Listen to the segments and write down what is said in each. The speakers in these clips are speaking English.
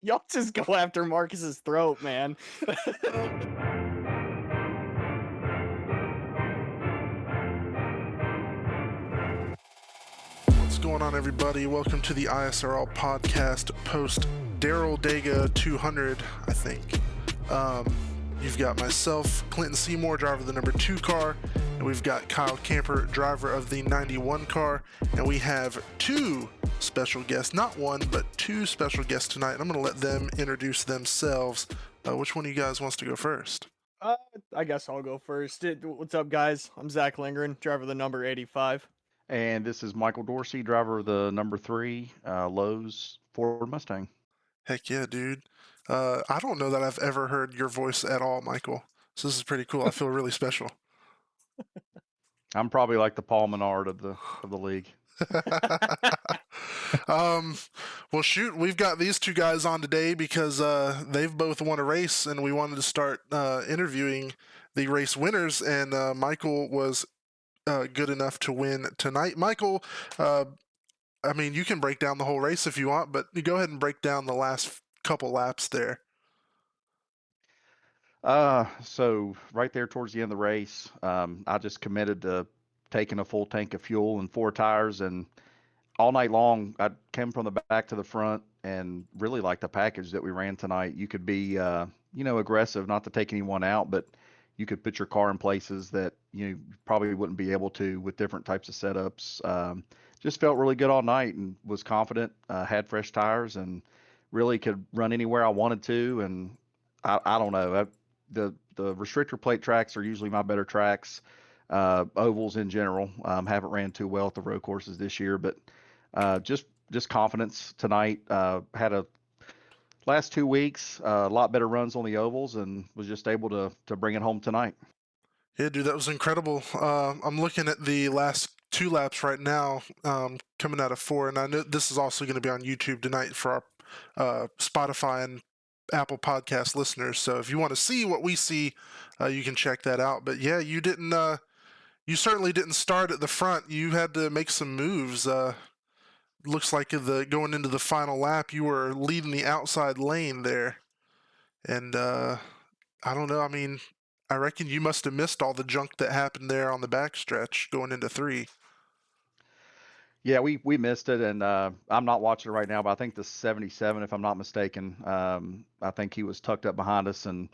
Y'all just go after Marcus's throat, man. What's going on, everybody? Welcome to the ISRL podcast post Talladega 200, I think. You've got myself, Clinton Seymour, driver of the number 2 car, and we've got Kyle Camper, driver of the 91 car, and we have two special guests, not one, but two special guests tonight. I'm going to let them introduce themselves. Which one of you guys wants to go first? I guess I'll go first. What's up, guys? I'm Zach Lindgren, driver of the number 85. And this is Michael Dorsey, driver of the number 3 Lowe's Ford Mustang. Heck yeah, dude. I don't know that I've ever heard your voice at all, Michael. So this is pretty cool. I feel really special. I'm probably like the Paul Menard of the league. Well, shoot, we've got these two guys on today because they've both won a race, and we wanted to start interviewing the race winners, and Michael was good enough to win tonight. Michael, I mean, you can break down the whole race if you want, but you go ahead and break down the last couple laps there. So right there towards the end of the race, I just committed to taking a full tank of fuel and 4 tires, and all night long I came from the back to the front and really liked the package that we ran tonight. You could be, aggressive, not to take anyone out, but you could put your car in places that you probably wouldn't be able to with different types of setups. Just felt really good all night and was confident, had fresh tires, and really could run anywhere I wanted to. And I don't know. The restrictor plate tracks are usually my better tracks. Ovals in general, haven't ran too well at the road courses this year, but just confidence tonight. Had a last 2 weeks, a lot better runs on the ovals, and was just able to bring it home tonight. Yeah, dude, that was incredible. I'm looking at the last 2 laps right now, coming out of 4, and I know this is also going to be on YouTube tonight for our Spotify and Apple Podcast listeners. So if you want to see what we see, you can check that out. But yeah, you didn't. You certainly didn't start at the front. You had to make some moves. Looks like going into the final lap, you were leading the outside lane there, and I don't know. I mean, I reckon you must have missed all the junk that happened there on the backstretch going into 3. Yeah, we missed it, and I'm not watching it right now, but I think the 77, if I'm not mistaken, I think he was tucked up behind us, and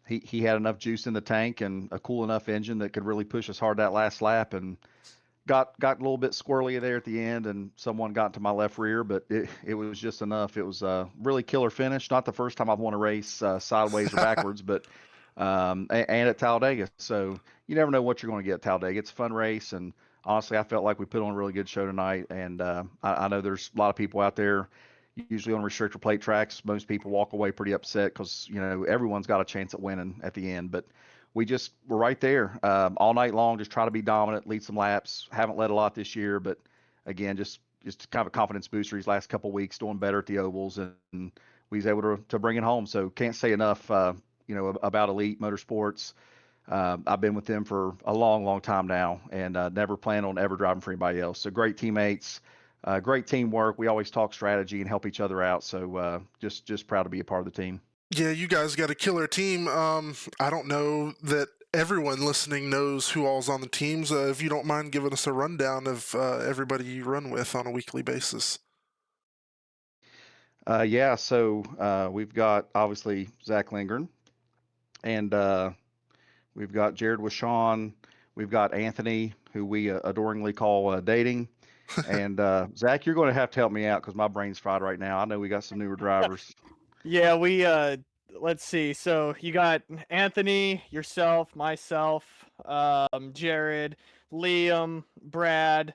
he had enough juice in the tank and a cool enough engine that could really push us hard that last lap, and got a little bit squirrely there at the end, and someone got into my left rear, but it was just enough. It was a really killer finish. Not the first time I've won a race sideways or backwards, but and at Talladega. So you never know what you're going to get at Talladega. It's a fun race, and honestly, I felt like we put on a really good show tonight. And I know there's a lot of people out there, usually on restrictor plate tracks. Most people walk away pretty upset because everyone's got a chance at winning at the end, but we just were right there all night long, just try to be dominant, lead some laps. Haven't led a lot this year, but again, just kind of a confidence booster these last couple of weeks, doing better at the ovals, and we was able to bring it home. So can't say enough, about Elite Motorsports. I've been with them for a long time now, and never plan on ever driving for anybody else. So great teammates, great teamwork. We always talk strategy and help each other out. So just proud to be a part of the team. Yeah, you guys got a killer team. I don't know that everyone listening knows who all's on the teams. If you don't mind giving us a rundown of everybody you run with on a weekly basis. So we've got obviously Zach Lindgren, and we've got Jared with Sean. We've got Anthony, who we adoringly call Dating. And Zach, you're going to have to help me out because my brain's fried right now. I know we got some newer drivers. Yeah, let's see. So you got Anthony, yourself, myself, Jared, Liam, Brad,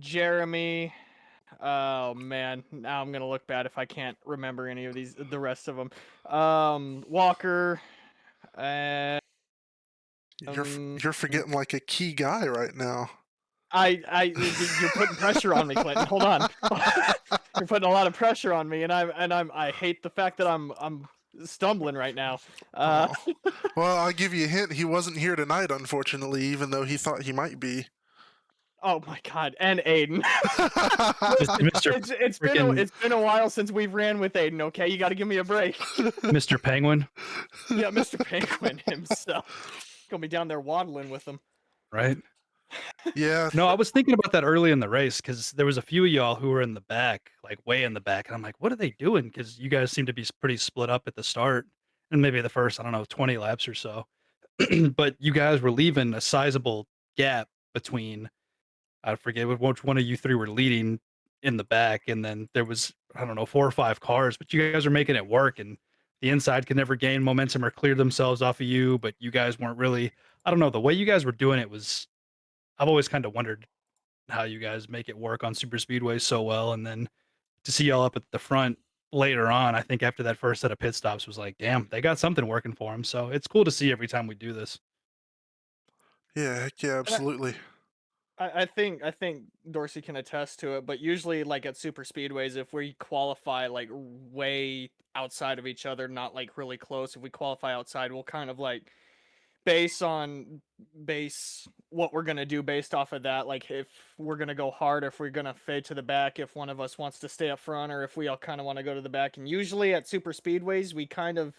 Jeremy. Oh man, now I'm gonna look bad if I can't remember any of the rest of them. Walker, and You're forgetting like a key guy right now. you're putting pressure on me, Clinton. Hold on. You're putting a lot of pressure on me, and I hate the fact that I'm stumbling right now. Well, I'll give you a hint. He wasn't here tonight, unfortunately, even though he thought he might be. Oh my God, and Aiden. Mr. It's been a while since we've ran with Aiden. Okay, you got to give me a break. Mr. Penguin, Yeah, Mr. Penguin himself. Gonna be down there waddling with him. right? Yeah, No, I was thinking about that early in the race because there was a few of y'all who were in the back, like way in the back, and I'm like, what are they doing? Because you guys seem to be pretty split up at the start, and maybe the first, I don't know, 20 laps or so. But you guys were leaving a sizable gap between, I forget which one of you three were leading in the back, and then there was, I don't know, 4 or 5 cars, but you guys were making it work, and the inside could never gain momentum or clear themselves off of you, but you guys weren't really, I don't know, the way you guys were doing it was, I've always kind of wondered how you guys make it work on super speedways so well, and then to see y'all up at the front later on, I think after that first set of pit stops was like, damn, they got something working for them. So it's cool to see every time we do this. yeah, heck yeah, And absolutely. I think Dorsey can attest to it, but usually like at super speedways, if we qualify like way outside of each other, not like really close, if we qualify outside, we'll kind of like base on base what we're gonna do based off of that. Like if we're gonna go hard, if we're gonna fade to the back, if one of us wants to stay up front, or if we all kind of want to go to the back. And usually at super speedways, we kind of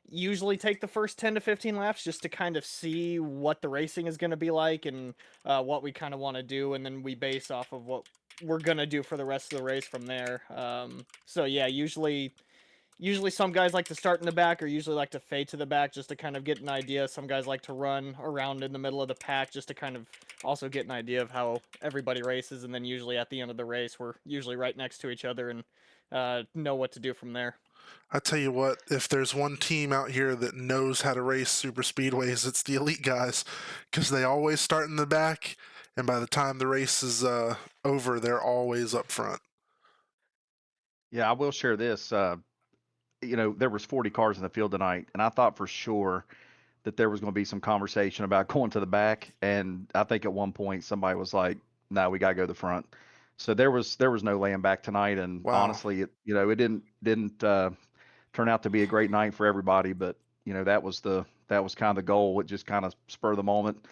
usually take the first 10 to 15 laps just to kind of see what the racing is going to be like and what we kind of want to do, and then we base off of what we're going to do for the rest of the race from there. So yeah, usually some guys like to start in the back or usually like to fade to the back just to kind of get an idea. Some guys like to run around in the middle of the pack just to kind of also get an idea of how everybody races, and then usually at the end of the race we're usually right next to each other and know what to do from there. I tell you what, if there's one team out here that knows how to race super speedways, it's the elite guys, because they always start in the back, and by the time the race is over, they're always up front. Yeah, I will share this. There was 40 cars in the field tonight, and I thought for sure that there was going to be some conversation about going to the back. And I think at one point somebody was like, "No, we got to go to the front." So there was no laying back tonight. And Wow. honestly, it didn't turn out to be a great night for everybody. But that was kind of the goal. It just kind of spur of the moment.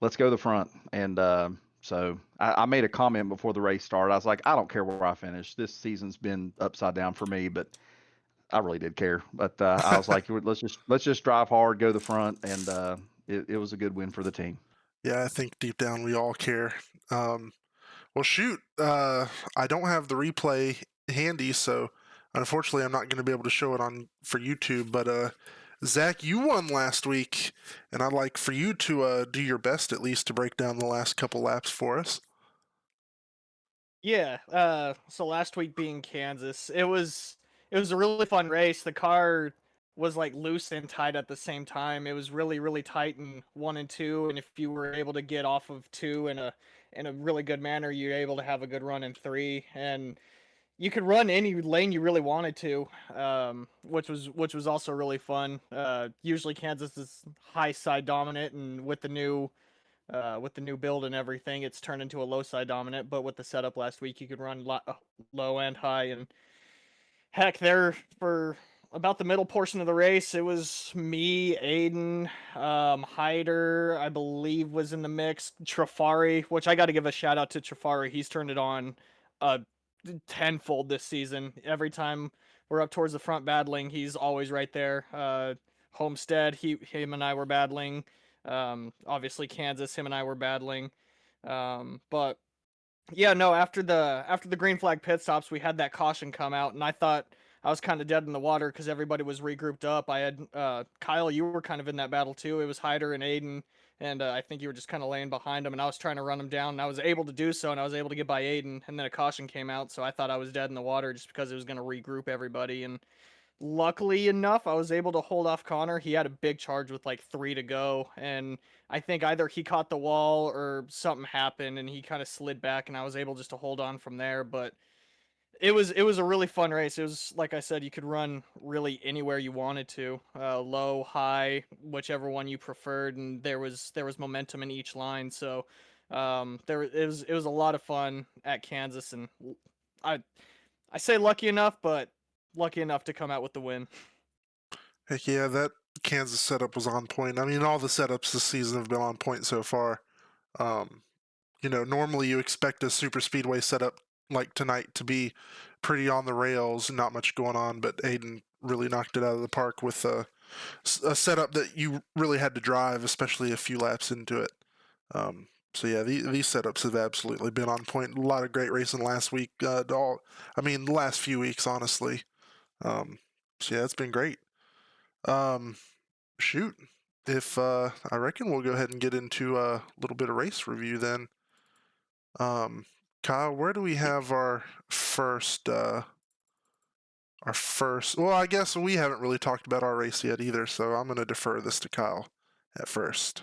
Let's go to the front. And so I made a comment before the race started. I was like, I don't care where I finish. This season's been upside down for me, but I really did care, but I was like, let's just drive hard, go to the front, and it was a good win for the team. Yeah, I think deep down we all care. Well, shoot, I don't have the replay handy, so unfortunately I'm not going to be able to show it on for YouTube. But Zach, you won last week, and I'd like for you to do your best at least to break down the last couple laps for us. Yeah, so last week being Kansas, it was a really fun race. The car was like loose and tight at the same time. It was really really tight in 1 and 2, and if you were able to get off of 2 in a really good manner, you're able to have a good run in 3, and you could run any lane you really wanted to, which was also really fun. Usually Kansas is high side dominant, and with the new build and everything, it's turned into a low side dominant. But with the setup last week, you could run low and high. And heck, there for about the middle portion of the race, it was me, Aiden, Hyder, I believe, was in the mix. Trafari, which I got to give a shout out to Trafari. He's turned it on uh, tenfold this season. Every time we're up towards the front battling, he's always right there. Homestead, him and I were battling. Obviously Kansas, him and I were battling. But yeah, no, after the green flag pit stops, we had that caution come out, and I thought I was kind of dead in the water because everybody was regrouped up. I had Kyle, you were kind of in that battle too. It was Hyder and Aiden, and I think you were just kind of laying behind him, and I was trying to run him down, and I was able to do so, and I was able to get by Aiden, and then a caution came out, so I thought I was dead in the water just because it was going to regroup everybody. And luckily enough, I was able to hold off Connor. He had a big charge with like 3 to go, and I think either he caught the wall or something happened and he kind of slid back, and I was able just to hold on from there. But it was a really fun race. It was, like I said, you could run really anywhere you wanted to, low, high, whichever one you preferred, and there was momentum in each line. So it was a lot of fun at Kansas, and I I say lucky enough, but lucky enough to come out with the win. Heck yeah, that Kansas setup was on point. I mean, all the setups this season have been on point so far. Um, normally you expect a super speedway setup like tonight to be pretty on the rails, not much going on, but Aiden really knocked it out of the park with a setup that you really had to drive, especially a few laps into it. So yeah, these setups have absolutely been on point. A lot of great racing last week. The last few weeks, honestly. So yeah, it's been great. Shoot, if I reckon we'll go ahead and get into a little bit of race review then. Kyle, where do we have our first? Well, I guess we haven't really talked about our race yet either, so I'm going to defer this to Kyle at first.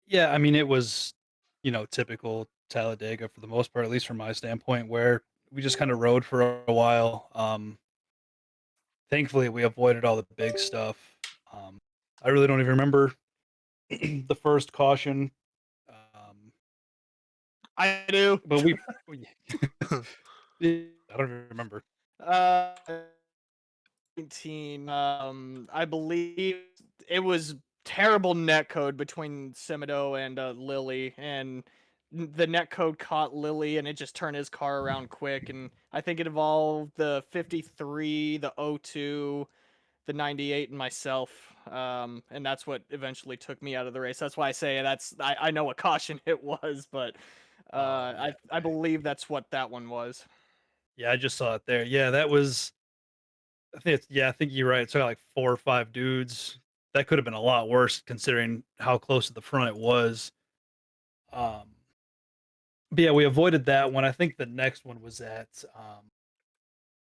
Yeah, I mean, it was, typical Talladega for the most part, at least from my standpoint, where we just kind of rode for a while. Thankfully, we avoided all the big stuff. I really don't even remember the first caution. I do. But I don't even remember. 19. I believe it was terrible net code between Simido and Lily, and the net code caught Lily, and it just turned his car around quick. And I think it involved the 53, the 02, the 98, and myself. And that's what eventually took me out of the race. That's why I say I know what caution it was, but I believe that's what that one was. Yeah, I just saw it there. Yeah, that was. I think you're right. It took like 4 or 5 dudes. That could have been a lot worse considering how close to the front it was. Um, but yeah, we avoided that one. I think the next one was at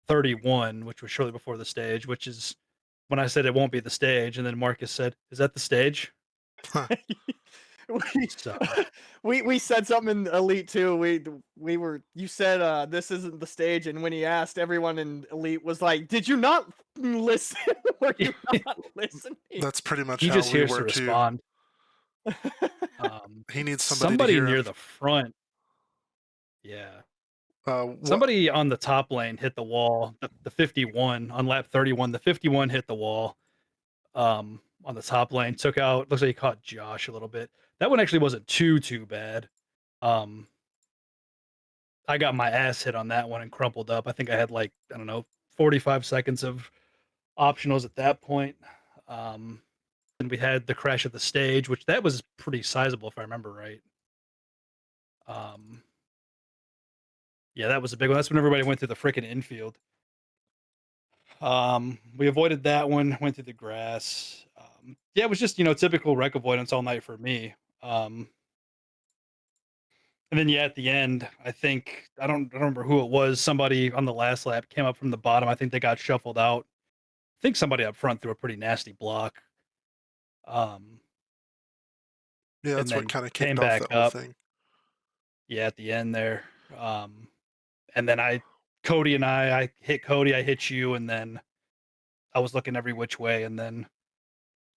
31, which was shortly before the stage, which is when I said it won't be the stage, and then Marcus said, "Is that the stage?" we, So we said something in Elite too. We were you said this isn't the stage, and when he asked, everyone in Elite was like, "Did you not listen? Were you not listening?" That's pretty much he how just we hears were to too. respond. He needs somebody to Somebody hear near him. the front, yeah. What? Somebody on the top lane hit the wall. The 51 on lap 31. The 51 hit the wall. On the top lane, took out. Looks like he caught Josh a little bit. That one actually wasn't too bad. I got my ass hit on that one and crumpled up. I think I had like, I don't know, 45 seconds of optionals at that point. And we had the crash at the stage, which that was pretty sizable if I remember right. Yeah, that was a big one. That's when everybody went through the freaking infield. We avoided that one, went through the grass. Yeah, it was just, typical wreck avoidance all night for me. And then yeah, at the end, I don't remember who it was. Somebody on the last lap came up from the bottom. I think they got shuffled out. I think somebody up front threw a pretty nasty block. Um, Yeah, and that's what then kind of came kicked off back that whole up. thing. Yeah, at the end there. And then Cody and I hit Cody, I hit you, and then I was looking every which way, and then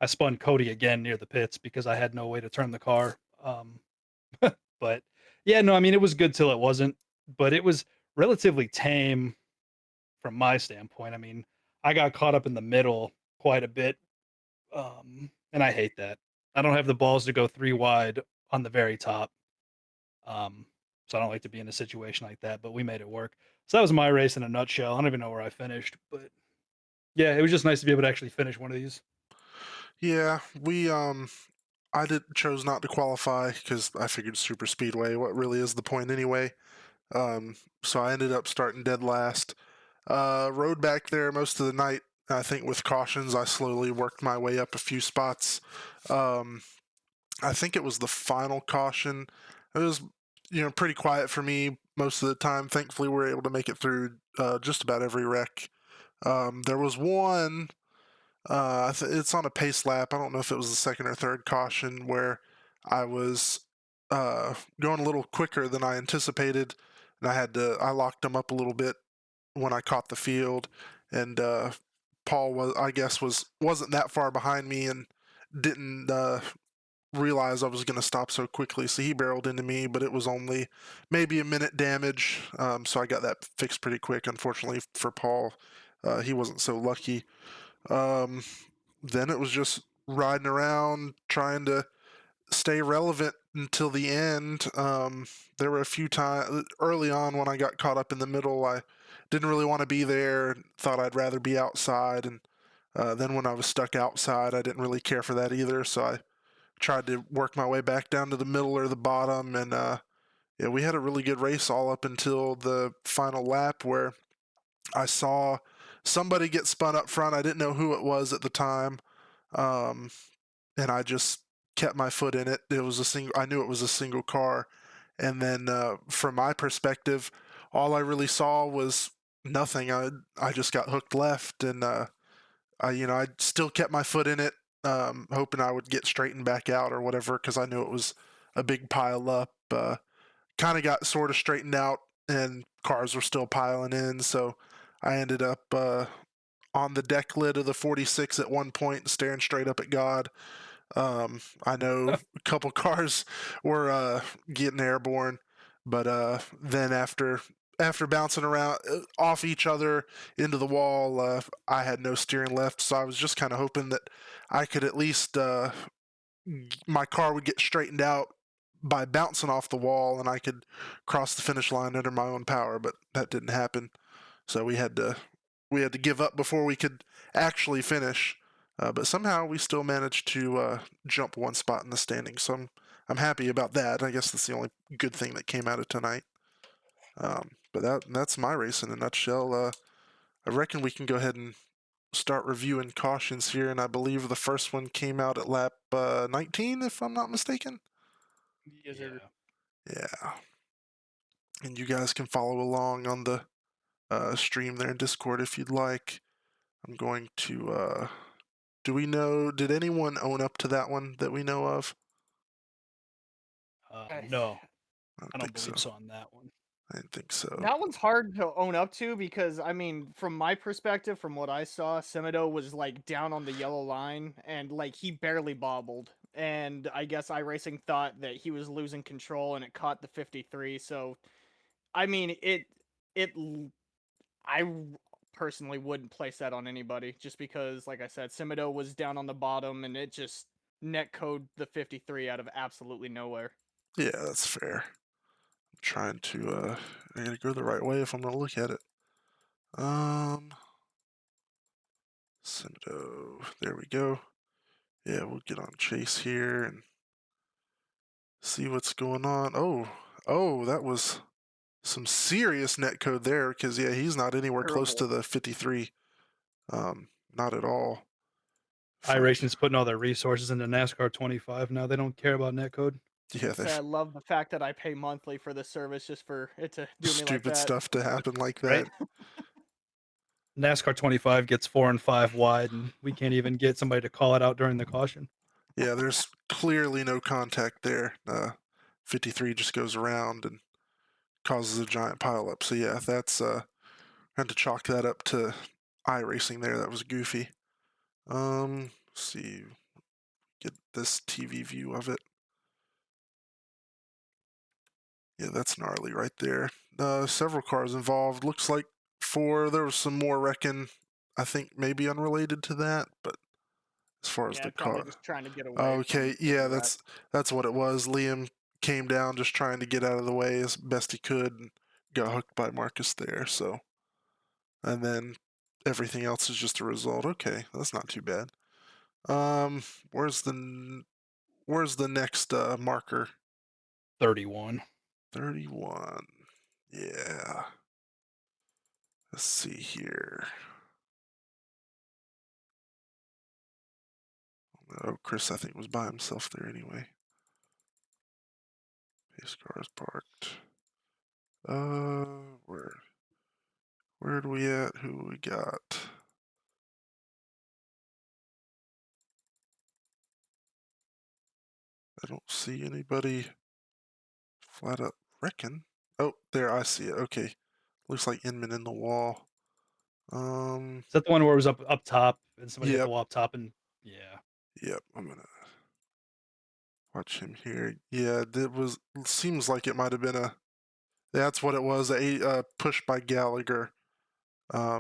I spun Cody again near the pits because I had no way to turn the car. But yeah, no, I mean, it was good till it wasn't, but it was relatively tame from my standpoint. I mean, I got caught up in the middle quite a bit. And I hate that. I don't have the balls to go 3 wide on the very top. So I don't like to be in a situation like that, but we made it work. So that was my race in a nutshell. I don't even know where I finished, but yeah, it was just nice to be able to actually finish one of these. Yeah, I chose not to qualify because I figured super speedway. What really is the point anyway? So I ended up starting dead last. Rode back there most of the night. I think with cautions, I slowly worked my way up a few spots. I think it was the final caution. It was, pretty quiet for me most of the time. Thankfully, we were able to make it through just about every wreck. There was one. It's on a pace lap. I don't know if it was the second or third caution where I was going a little quicker than I anticipated, and I locked them up a little bit when I caught the field, and Paul wasn't that far behind me and didn't realize I was going to stop so quickly, so he barreled into me, but it was only maybe a minute damage, so I got that fixed pretty quick. Unfortunately for Paul, he wasn't so lucky. Then it was just riding around trying to stay relevant until the end. There were a few times early on when I got caught up in the middle. I didn't really want to be there. Thought I'd rather be outside. And then when I was stuck outside, I didn't really care for that either. So I tried to work my way back down to the middle or the bottom. And yeah, we had a really good race all up until the final lap where I saw somebody get spun up front. I didn't know who it was at the time. And I just kept my foot in it. It was a single. I knew it was a single car, and then from my perspective, all I really saw was nothing. I just got hooked left, and I still kept my foot in it, hoping I would get straightened back out or whatever, because I knew it was a big pile up. Kind of got sort of straightened out, and cars were still piling in, so I ended up on the deck lid of the 46 at one point, staring straight up at God. I know a couple cars were getting airborne, but then after bouncing around off each other into the wall, I had no steering left, so I was just kind of hoping that I could at least my car would get straightened out by bouncing off the wall, and I could cross the finish line under my own power. But that didn't happen, so we had to give up before we could actually finish. But somehow we still managed to jump one spot in the standings, so I'm happy about that. I guess that's the only good thing that came out of tonight. But that's my race in a nutshell. I reckon we can go ahead and start reviewing cautions here, and I believe the first one came out at lap 19, if I'm not mistaken. Yes, sir. Yeah. And you guys can follow along on the stream there in Discord if you'd like. I'm going to. Did anyone own up to that one that we know of? No, I I don't think believe so. so on that one. I didn't think so. That one's hard to own up to because, I mean, from my perspective, from what I saw, Semido was like down on the yellow line and like he barely bobbled. And I guess iRacing thought that he was losing control and it caught the 53. So, I mean, I personally wouldn't place that on anybody just because, like I said, Semido was down on the bottom and it just netcode the 53 out of absolutely nowhere. Yeah, that's fair. I'm trying to. I gotta go the right way if I'm gonna look at it. Semido. There we go. Yeah, we'll get on Chase here and see what's going on. Oh, that was some serious netcode there because yeah, he's not anywhere close to the 53. Not at all. iRacing's putting all their resources into NASCAR 25 now. They don't care about netcode. Yeah, I love the fact that I pay monthly for this service just for it to do me like stupid that. stuff to happen like that. Right? NASCAR 25 gets 4 and 5 wide, and we can't even get somebody to call it out during the caution. Yeah, there's clearly no contact there. 53 just goes around and causes a giant pileup. So yeah, that's had to chalk that up to iRacing there. That was goofy. Let's see, get this TV view of it. Yeah, that's gnarly right there. Several cars involved. Looks like 4. There was some more wrecking. I think maybe unrelated to that, but as far as the probably car. just trying to get away. Okay, yeah, that's what it was. Liam came down just trying to get out of the way as best he could and got hooked by Marcus there. So, and then everything else is just a result. Okay, that's not too bad. Where's the next marker? 31. 31. Yeah. Let's see here. Oh, Chris, I think was by himself there anyway. Pace cars parked. Where do we at? Who we got? I don't see anybody flat up wrecking. Oh, there, I see it. Okay. Looks like Inman in the wall. Is that the one where it was up top and somebody hit Yep. the wall up top and yeah. Yep, I'm gonna watch him here. Yeah, seems like it might have been that's what it was, a push by Gallagher. I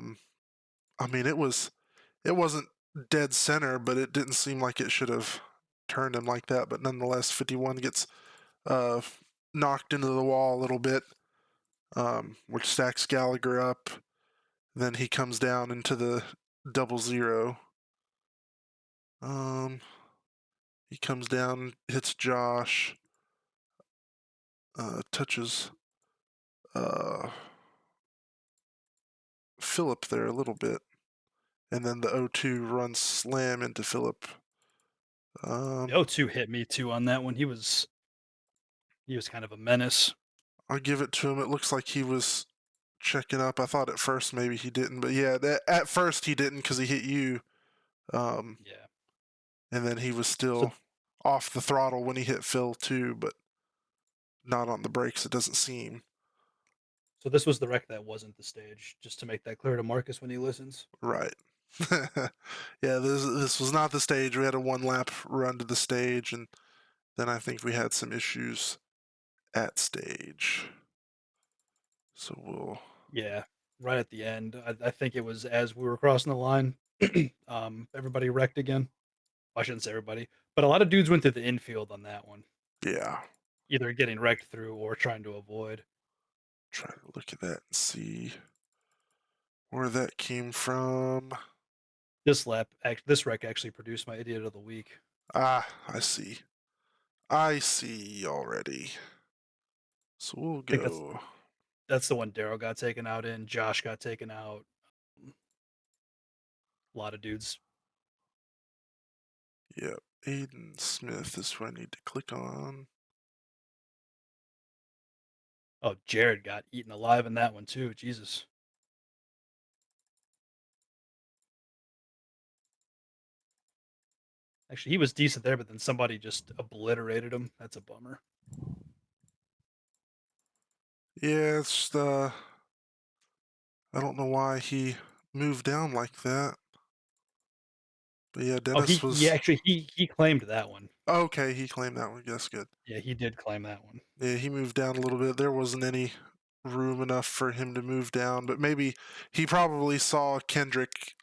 mean it wasn't dead center, but it didn't seem like it should have turned him like that. But nonetheless, 51 gets uh, knocked into the wall a little bit, which stacks Gallagher up. Then he comes down into the 00. He comes down, hits Josh, touches Philip there a little bit, and then the 02 runs slam into Philip. The 0-2 hit me too on that one. He was kind of a menace. I'll give it to him. It looks like he was checking up. I thought at first maybe he didn't, but yeah, at first he didn't because he hit you. Yeah. And then he was still off the throttle when he hit Phil too, but not on the brakes, it doesn't seem. So this was the wreck that wasn't the stage, just to make that clear to Marcus when he listens. Right. Yeah, this was not the stage. We had a 1 lap run to the stage, and then I think we had some issues at stage. So we'll. Yeah, right at the end. I think it was as we were crossing the line. Everybody wrecked again. I shouldn't say everybody, but a lot of dudes went through the infield on that one, Yeah. either getting wrecked through or trying to avoid. Try to look at that and see where that came from. This wreck actually produced my idiot of the week. Ah, I see. I see already. So we'll I think go. that's the one Daryl got taken out in. Josh got taken out. A lot of dudes. Yep. Aiden Smith is who I need to click on. Oh, Jared got eaten alive in that one too. Jesus. Actually, he was decent there, but then somebody just obliterated him. That's a bummer. Yeah, it's I don't know why he moved down like that. But yeah, Oh, Dennis was. he claimed that one. Okay, he claimed that one. That's good. Yeah, he did claim that one. Yeah, he moved down a little bit. There wasn't any room enough for him to move down, but maybe he probably saw Kendrick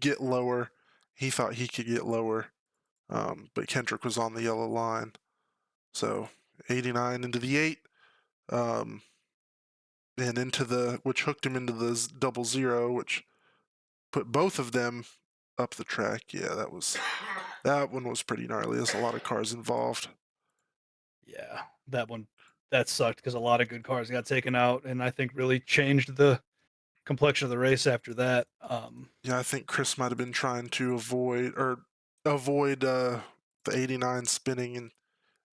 get lower. He thought he could get lower, but Kendrick was on the yellow line. So 89 into the 8, and into which hooked him into the 00, which put both of them up the track. Yeah, that one was pretty gnarly. There's a lot of cars involved. Yeah, that sucked because a lot of good cars got taken out, and I think really changed the complexion of the race after that. Yeah, I think Chris might have been trying to avoid the 89 spinning and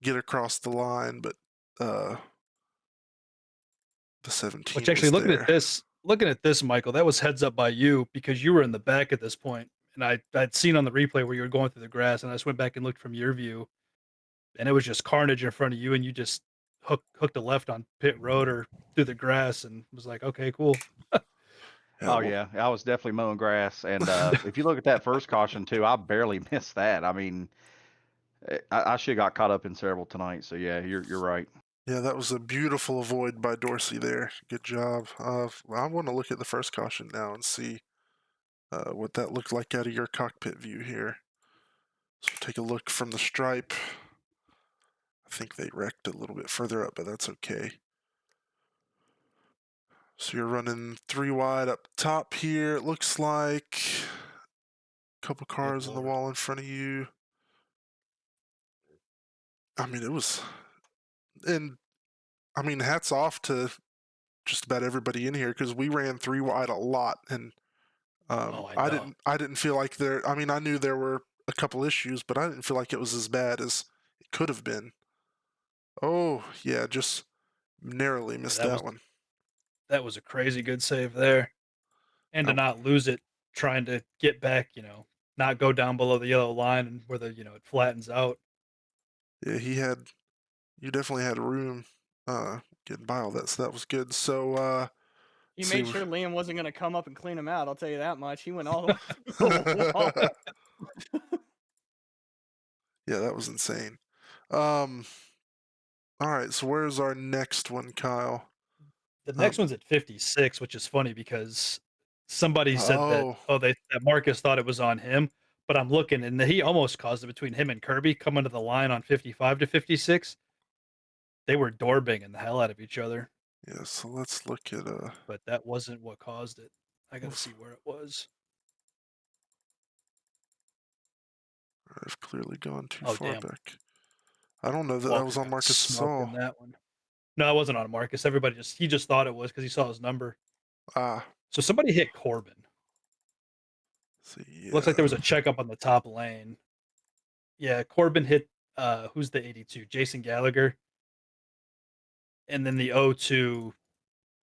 get across the line, but the 17 which was actually, there. looking at this, Michael, that was heads up by you because you were in the back at this point, and I'd seen on the replay where you were going through the grass, and I just went back and looked from your view, and it was just carnage in front of you, and you just hooked a left on pit road or through the grass, and was like, okay, cool. Yeah, Oh well, yeah, I was definitely mowing grass, and if you look at that first caution too, I barely missed that. I mean, I should have got caught up in several tonight. So yeah, you're right. yeah, that was a beautiful avoid by Dorsey there. Good job. I want to look at the first caution now and see what that looked like out of your cockpit view here. So take a look from the stripe. I think they wrecked a little bit further up, but that's okay. So you're running 3 wide up top here. It looks like a couple cars on the Lord. wall in front of you. I mean, it was, and I mean, hats off to just about everybody in here because we ran 3 wide a lot, and Oh, I know. I didn't feel like there. I mean, I knew there were a couple issues, but I didn't feel like it was as bad as it could have been. Oh yeah, just narrowly missed that one. That was a crazy good save there, and to Oh. not lose it trying to get back, not go down below the yellow line and where it flattens out. Yeah, you definitely had room getting by all that, so that was good. So He see, made sure Liam wasn't going to come up and clean him out. I'll tell you that much. He went all the way through the wall. yeah, that was insane. All right, so where's our next one, Kyle? The next one's at 56, which is funny because somebody said Oh, that Marcus thought it was on him, but I'm looking and he almost caused it between him and Kirby coming to the line on 55 to 56. they were door banging the hell out of each other, Yeah, so let's look at but that wasn't what caused it. I got to oof, see where it was. I've clearly gone too Oh, far damn. back. I don't know that I Walker was on got Marcus smoked in Gasol. that one. No, it wasn't on Marcus. Everybody he just thought it was because he saw his number. Ah, So somebody hit Corbin. see, Looks like there yeah, was a checkup on the top lane. Yeah, Corbin hit who's the 82? Jason Gallagher. And then the 0-2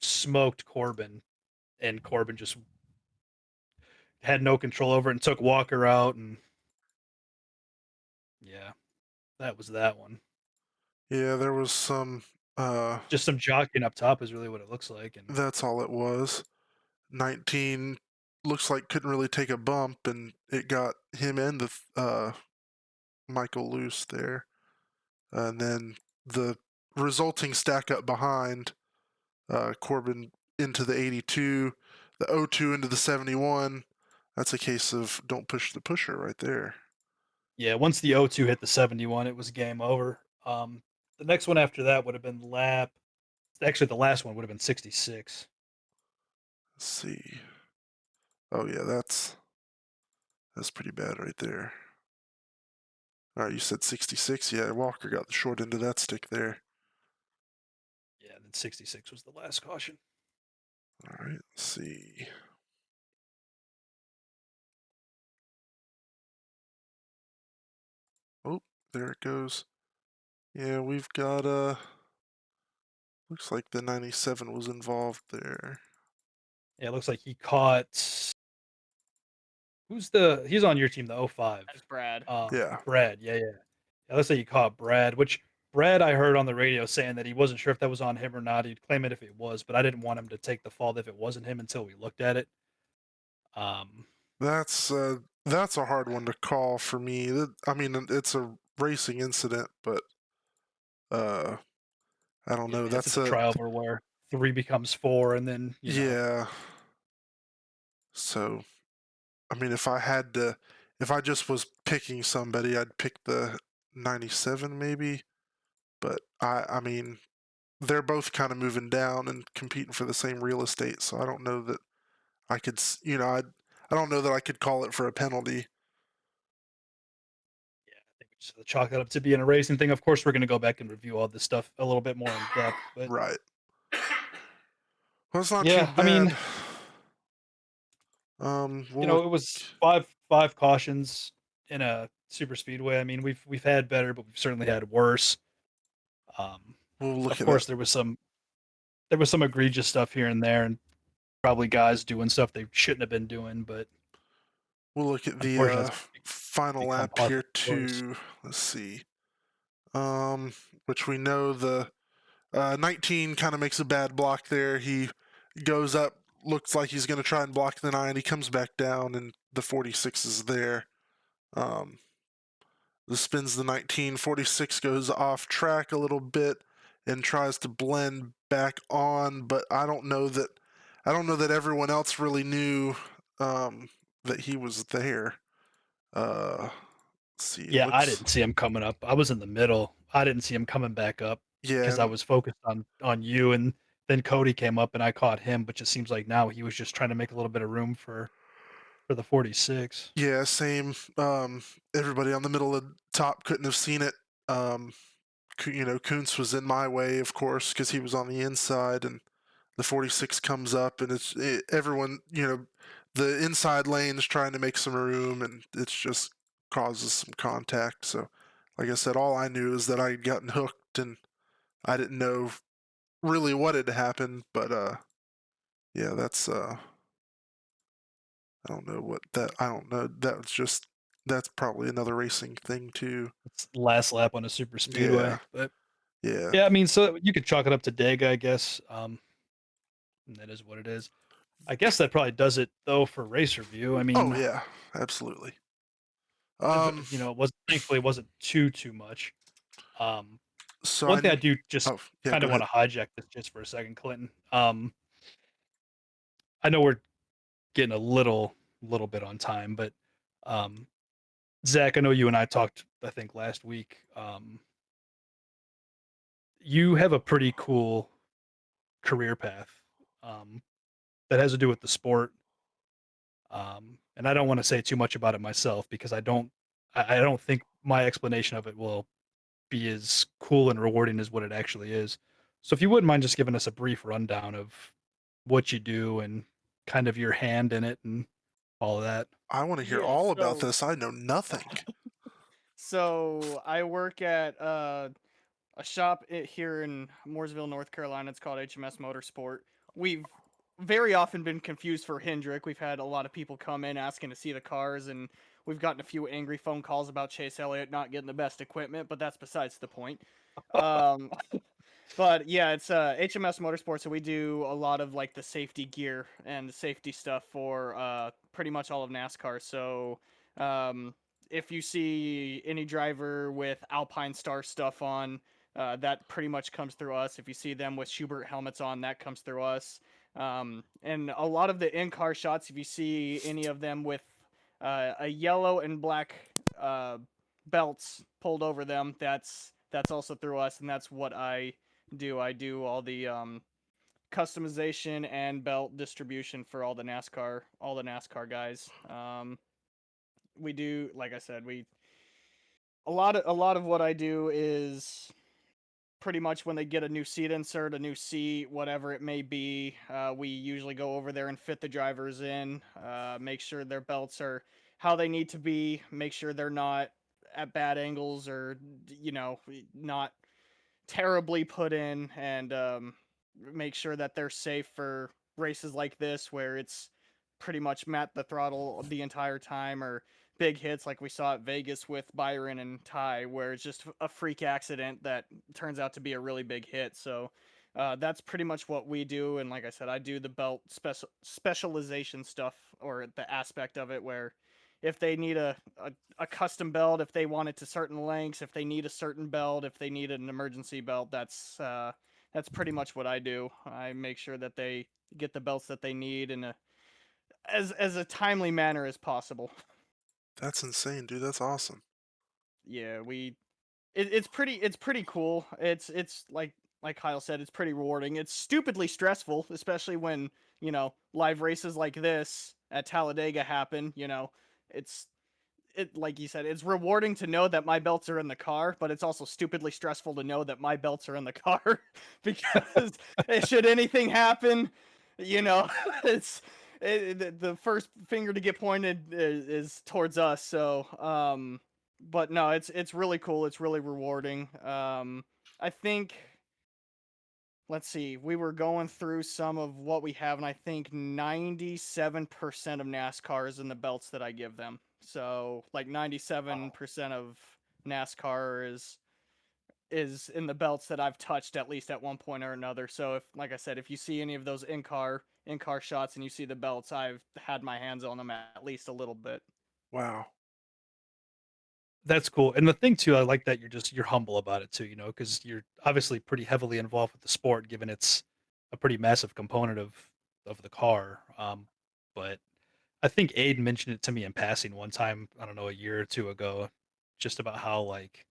smoked Corbin, and Corbin just had no control over it and took Walker out, and yeah, that was that one. yeah. There was some. Just some jockeying up top is really what it looks like, and That's all it was. 19 looks like couldn't really take a bump, and it got him and the Michael loose there. And then the resulting stack up behind Corbin into the 82, the 0-2 into the 71. That's a case of don't push the pusher right there. yeah, once the 0-2 hit the 71, it was game over. The next one after that would have been lap. Actually, the last one would have been 66. Let's see. Oh yeah, that's pretty bad right there. All right, you said 66. Yeah, Walker got the short end of that stick there. Yeah, and then 66 was the last caution. All right, let's see. Oh, there it goes. Yeah, we've got looks like the 97 was involved there. Yeah, it looks like he caught. He's on your team, the 05. That's Brad. Yeah. Brad. Yeah, yeah. Yeah, let's say you caught Brad, which Brad I heard on the radio saying that he wasn't sure if that was on him or not. He'd claim it if it was, but I didn't want him to take the fault if it wasn't him until we looked at it. Um, That's a hard one to call for me. I mean, it's a racing incident, but I don't yeah, know. this That's is a a trial where 3 becomes 4, and then yeah. So, I mean, if I just was picking somebody, I'd pick the 97 maybe. But I mean, they're both kind of moving down and competing for the same real estate, so I don't know that I could, I don't know that I could call it for a penalty. yeah, I think we just have to chalk that up to being a racing thing. Of course, we're going to go back and review all this stuff a little bit more in depth, but Right. Well, it's not too yeah, I mean, bad. We'll look. it was five cautions in a super speedway. I mean, we've had better, but we've certainly had worse. Um, We'll look of at that. course, there was some egregious stuff here and there, and probably guys doing stuff they shouldn't have been doing. But We'll look at the unfortunately, final become lap par for here the course. too. Let's see. Which we know the 19 kind of makes a bad block there. He goes up, looks like he's going to try and block the 9. He comes back down, and the 46 is there. The spins the 19. 46 goes off track a little bit and tries to blend back on, but I don't know that everyone else really knew that he was there. Let's see. It Yeah, I looks didn't see him coming up. I was in the middle. I didn't see him coming back up yeah, because I and was focused on you, and then Cody came up and I caught him. But it seems like now he was just trying to make a little bit of room for the 46. yeah, same. Everybody on the middle of the top couldn't have seen it. Kuntz was in my way, of course, because he was on the inside, and the 46 comes up, and everyone, the inside lane is trying to make some room, and it's just causes some contact. So, like I said, all I knew is that I had gotten hooked, and I didn't know really what had happened. But yeah, that's I don't know what that. I don't know. That's probably another racing thing too. It's the last lap on a super Yeah, speedway. But yeah. yeah, I mean, so you could chalk it up to Dega, I guess. And that is what it is. I guess that probably does it though for race review. I Oh mean, yeah, absolutely. it was thankfully it wasn't too much. Um, So one thing I do just oh yeah, kind go of want ahead. to hijack this just for a second, Clinton. I know we're getting a little bit on time, but um, Zach, I know you and I talked, I think last week. you have a pretty cool career path that has to do with the sport. And I don't want to say too much about it myself because I don't think my explanation of it will be as cool and rewarding as what it actually is. So if you wouldn't mind just giving us a brief rundown of what you do and kind of your hand in it and all of that. I want to hear Yeah, all about so this. I know nothing. so I work at a shop here in Mooresville, North Carolina. It's called HMS Motorsport. We've very often been confused for Hendrick. We've had a lot of people come in asking to see the cars, and we've gotten a few angry phone calls about Chase Elliott not getting the best equipment, but that's besides the point. Um, but yeah, it's HMS Motorsports, so we do a lot of like the safety gear and the safety stuff for pretty much all of NASCAR. So um, if you see any driver with Alpine Star stuff on, that pretty much comes through us. If you see them with Schubert helmets on, that comes through us. And a lot of the in-car shots, if you see any of them with a yellow and black belts pulled over them, that's also through us, and that's what I do. I do all the customization and belt distribution for all the NASCAR guys. We do, like I said, we a lot of what I do is pretty much when they get a new seat insert, a new seat, whatever it may be. We usually go over there and fit the drivers in, make sure their belts are how they need to be, make sure they're not at bad angles or not terribly put in, and make sure that they're safe for races like this where it's pretty much mat the throttle the entire time, or big hits like we saw at Vegas with Byron and Ty, where it's just a freak accident that turns out to be a really big hit. So that's pretty much what we do. And like I said, I do the belt specialization stuff, or the aspect of it where if they need a custom belt, if they want it to certain lengths, if they need a certain belt, if they need an emergency belt, that's pretty much what I do. I make sure that they get the belts that they need in as a timely manner as possible. That's insane, dude. That's awesome. Yeah, it's pretty cool. It's like Kyle said, it's pretty rewarding. It's stupidly stressful, especially when live races like this at Talladega happen. It's it like you said, it's rewarding to know that my belts are in the car, but it's also stupidly stressful to know that my belts are in the car because should anything happen, you know, it's the first finger to get pointed is towards us. So, but no, it's really cool. It's really rewarding. I think let's see, we were going through some of what we have, and I think 97% of NASCAR is in the belts that I give them. So like 97% of NASCAR is in the belts that I've touched at least at one point or another. So if, like I said, if you see any of those in car shots and you see the belts, I've had my hands on them at least a little bit. Wow. That's cool. And the thing too, I like that you're humble about it too, because you're obviously pretty heavily involved with the sport, given it's a pretty massive component of the car. But I think Aiden mentioned it to me in passing one time, I don't know, a year or two ago, just about how like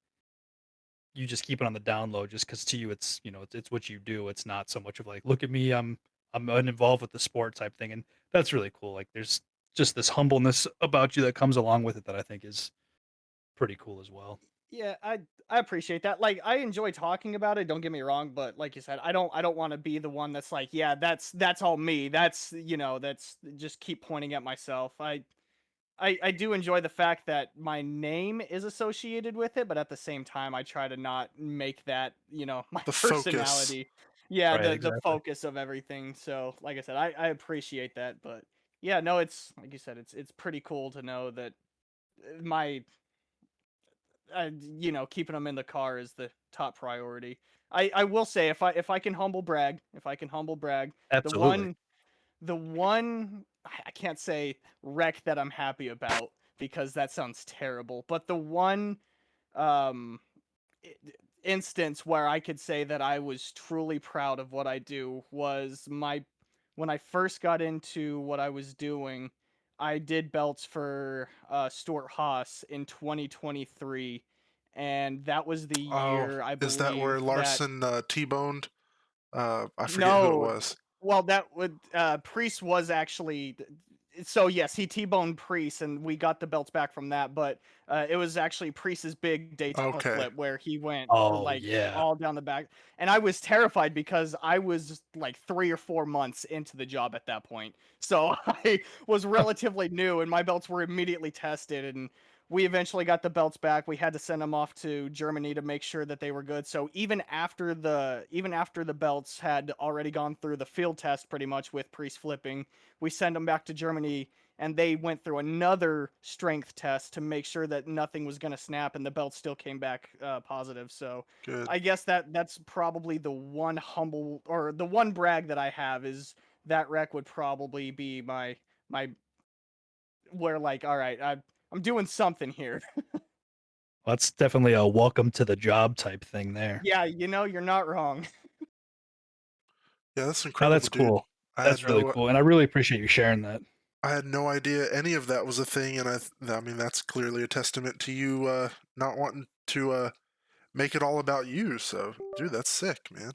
you just keep it on the down low just because to you it's it's what you do. It's not so much of like, look at me, I'm uninvolved with the sport type thing. And that's really cool. Like there's just this humbleness about you that comes along with it that I think is pretty cool as well. Yeah, I appreciate that. Like I enjoy talking about it, don't get me wrong, but like you said, I don't want to be the one that's like, yeah, that's all me. That's just keep pointing at myself. I do enjoy the fact that my name is associated with it, but at the same time I try to not make that, my The focus. personality. Yeah, Right, the exactly. focus of everything. So, like I said, I appreciate that, but yeah, no, it's like you said, it's pretty cool to know that my keeping them in the car is the top priority. I will say if I can humble brag, the Absolutely. one the one I can't say wreck that I'm happy about because that sounds terrible, but the one um i- instance where I could say that I was truly proud of what I do was my when I first got into what I was doing. I did belts for Stuart Haas in 2023, and that was the Oh, year I is that where believe that Larson T-boned? I forget who it no, was. well, that would Priest was actually so yes, he T-boned Priest, and we got the belts back from that. But it was actually Priest's big Daytona Okay. flip where he went Oh like yeah. all down the back, and I was terrified because I was like 3 or 4 months into the job at that point, so I was relatively new, and my belts were immediately tested, and we eventually got the belts back. We had to send them off to Germany to make sure that they were good. So even after the belts had already gone through the field test pretty much with Priest flipping, we sent them back to Germany and they went through another strength test to make sure that nothing was going to snap, and the belt still came back positive. So Good. I guess that's probably the one humble or the one brag that I have is that wreck would probably be my where like all right, I'm doing something here. That's definitely a welcome to the job type thing there. Yeah, you're not wrong. Yeah, that's Oh, incredible, that's dude. cool. I had That's really no cool, and I really appreciate you sharing that. idea any of that was a thing, and I mean that's clearly a testament to you not wanting to make it all about you. So, dude, that's sick, man.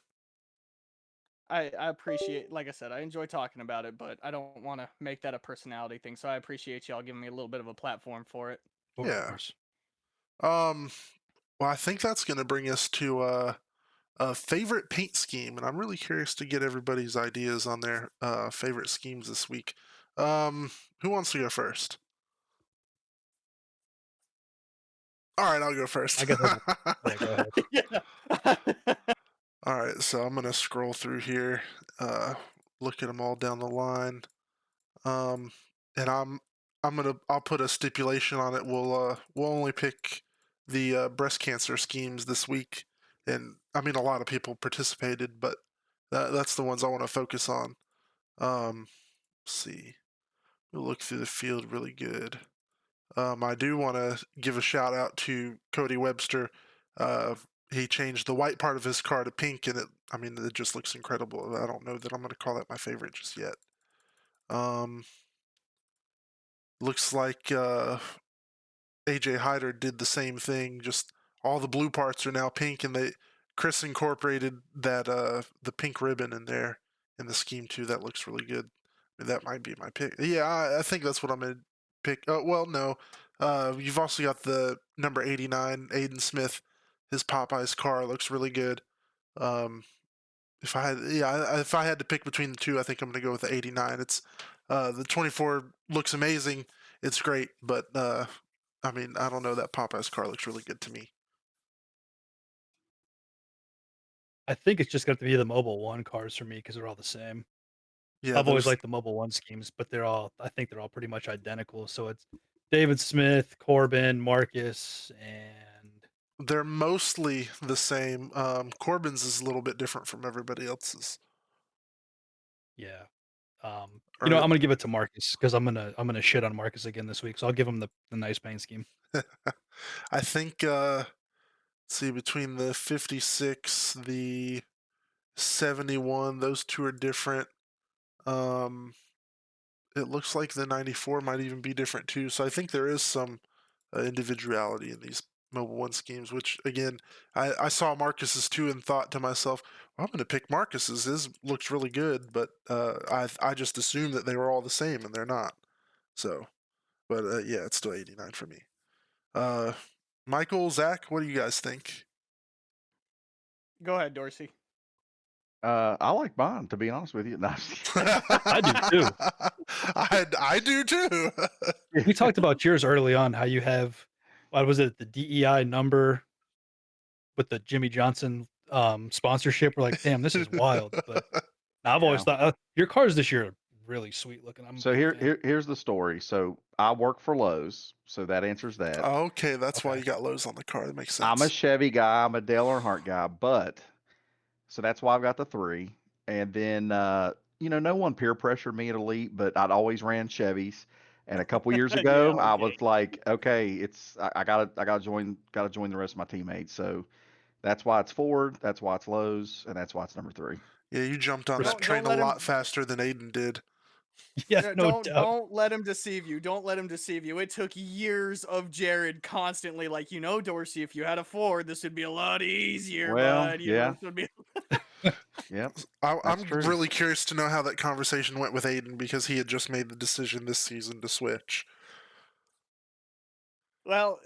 I appreciate, like I said, I enjoy talking about it, but I don't want to make that a personality thing. So I appreciate y'all giving me a little bit of a platform for it. Of Yeah. course. Well, I think that's going to bring us to a favorite paint scheme, and I'm really curious to get everybody's ideas on their favorite schemes this week. Who wants to go first? All right, I'll go first. I guess yeah, go ahead. Yeah. All right, so I'm gonna scroll through here, look at them all down the line, um, and I'll put a stipulation on it. We'll only pick the breast cancer schemes this week, and I mean a lot of people participated, but that's the ones I want to focus on. Let's see, we'll look through the field really good. I do want to give a shout out to Cody Webster. Uh, he changed the white part of his car to pink, and I mean, it just looks incredible. I don't know that I'm going to call that my favorite just yet. Um, Looks like AJ Hyder did the same thing. Just all the blue parts are now pink, and Chris incorporated that the pink ribbon in there in the scheme too. That looks really good. That might be my pick. Yeah, I think that's what I'm gonna pick. Oh well, no. You've also got the number 89, Aiden Smith. His Popeye's car looks really good. Um, if I had to pick between the two, I think I'm gonna go with the 89. It's the 24 looks amazing. It's great, but I mean, I don't know, that Popeye's car looks really good to me. I think it's just got to be the Mobile One cars for me because they're all the same. Yeah, I've always those liked the Mobile One schemes, but I think they're all pretty much identical. So it's David Smith, Corbin, Marcus, and they're mostly the same. Corbin's is a little bit different from everybody else's. yeah. Or I'm gonna give it to Marcus because I'm gonna shit on Marcus again this week. So I'll give him the nice paint scheme. I think see, between the 56, the 71, those two are different. Um it looks like the 94 might even be different too. So I think there is some individuality in these Mobile One schemes, which again, I saw Marcus's too and thought to myself, well, I'm going to pick Marcus's. His looks really good, but I just assumed that they were all the same, and they're not. So, but yeah, it's still 89 for me. Uh, Michael, Zach, what do you guys think? Go ahead, Dorsey. I like mine, to be honest with you. No, I do too. I do too. We talked about yours early on. How you have what was it? The DEI number with the Jimmy Johnson sponsorship. We're like, damn, this is wild. But I've always Yeah. thought your cars this year are really sweet looking. I'm a So big fan. here's the story. So I work for Lowe's, so that answers that. Okay, that's why Okay. you got Lowe's on the car. That makes I'm a sense. Chevy guy. I'm a Dale Earnhardt guy, but so that's why I've got the three. And then no one peer pressured me at Elite, but I'd always ran Chevys. And a couple years Yeah, ago, I okay. was like, okay, I gotta join the rest of my teammates. So that's why it's Ford, that's why it's Lowe's, and that's why it's number three. Yeah, you jumped on that Don't train a let him lot faster than Aiden did. Yeah, no doubt. Don't let him deceive you. Don't let him deceive you. It took years of Jared constantly, like, Dorsey, if you had a Ford, this would be a lot easier, Well, bud. yeah. This would be. Yep. I'm That's true. really curious to know how that conversation went with Aiden because he had just made the decision this season to switch. Well,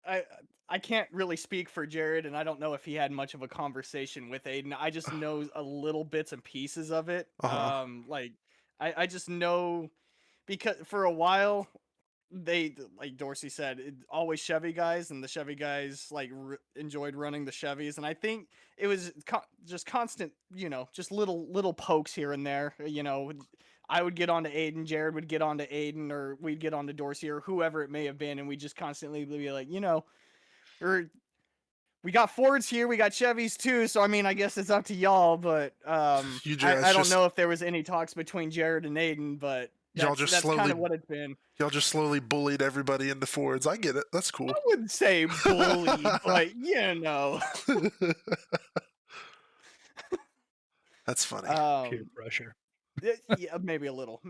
I I can't really speak for Jared, and I don't know if he had much of a conversation with Aiden. I just know a little bits and pieces of it. Uh-huh. Like I just know because for a while they, like Dorsey said, always Chevy guys, and the Chevy guys like enjoyed running the Chevys, and I think it was just constant, just little pokes here and there. I would get onto Aiden, Jared would get onto Aiden, or we'd get onto Dorsey or whoever it may have been, and we just constantly be like, or we got Fords here, we got Chevys too, so I mean, I guess it's up to y'all, but You I don't just know if there was any talks between Jared and Aiden, but y'all just that's kind slowly of what it's been. y'all just slowly bullied everybody into Fords. I get it. That's cool. I wouldn't say bully, but That's funny. Peer pressure. yeah, maybe a little.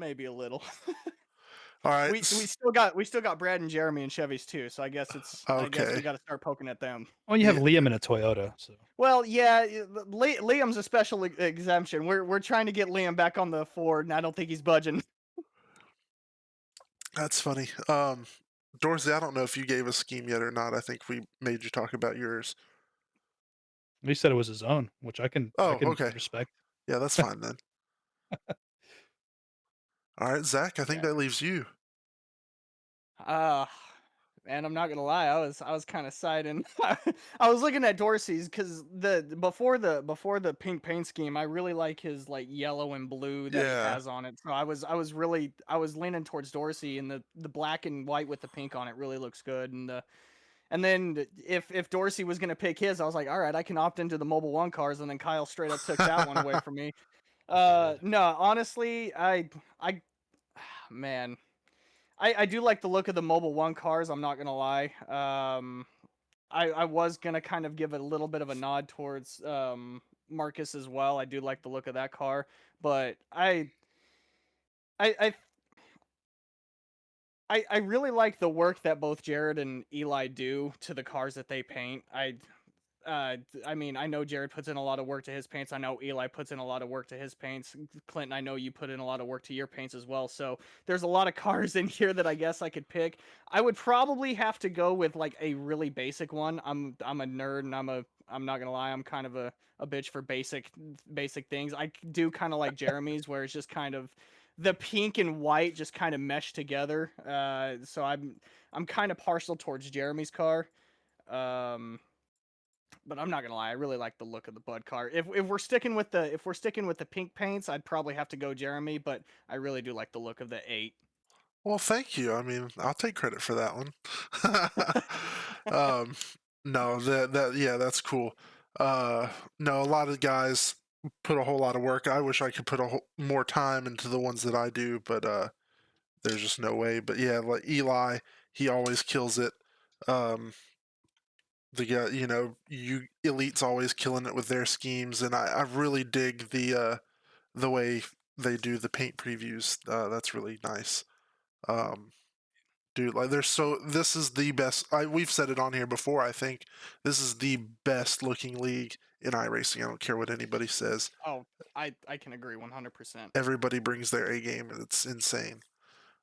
All right. We still got Brad and Jeremy and Chevys too, so I guess I guess we Okay. got to start poking at them. Well, you have Yeah. Liam in a Toyota, so Well, yeah, Liam's a special exemption. We're trying to get Liam back on the Ford, and I don't think he's budging. That's funny. Dorsey, I don't know if you gave a scheme yet or not. I think we made you talk about yours. he said it was his own, which I can okay. respect. Yeah, that's fine then. All right, Zach, I think that leaves you. Man, I'm not gonna lie, I was kind of siding. I was looking at Dorsey's because before the pink paint scheme, I really like his like yellow and blue that he Yeah. has on it. So I was leaning towards Dorsey, and the black and white with the pink on it really looks good. And then if Dorsey was gonna pick his, I was like, all right, I can opt into the Mobile One cars, and then Kyle straight up took that one away from me. No, honestly, man. I do like the look of the Mobile One cars, I'm not gonna lie. I was gonna kind of give it a little bit of a nod towards Marcus as well. I do like the look of that car, but I really like the work that both Jared and Eli do to the cars that they paint. I mean, I know Jared puts in a lot of work to his paints. I know Eli puts in a lot of work to his paints. Clinton, I know you put in a lot of work to your paints as well. So there's a lot of cars in here that I guess I could pick. I would probably have to go with like a really basic one. I'm a nerd, and I'm not gonna lie, I'm kind of a bitch for basic things. I do kind of like Jeremy's, where it's just kind of the pink and white just kind of mesh together. So I'm kind of partial towards Jeremy's car. But I'm not gonna lie, I really like the look of the Bud car. If we're sticking with the pink paints, I'd probably have to go Jeremy, but I really do like the look of the 8. Well, thank you. I mean, I'll take credit for that one. No, yeah, that's cool. No, a lot of guys put a whole lot of work. I wish I could put more time into the ones that I do, but there's just no way. But yeah, like Eli, he always kills it. The guy, you Elite's always killing it with their schemes, and I really dig the way they do the paint previews. That's really nice. Dude, like this is the best. We've said it on here before. I think this is the best looking league in iRacing. I don't care what anybody says. Oh, I can agree 100%. Everybody brings their A game, and it's insane.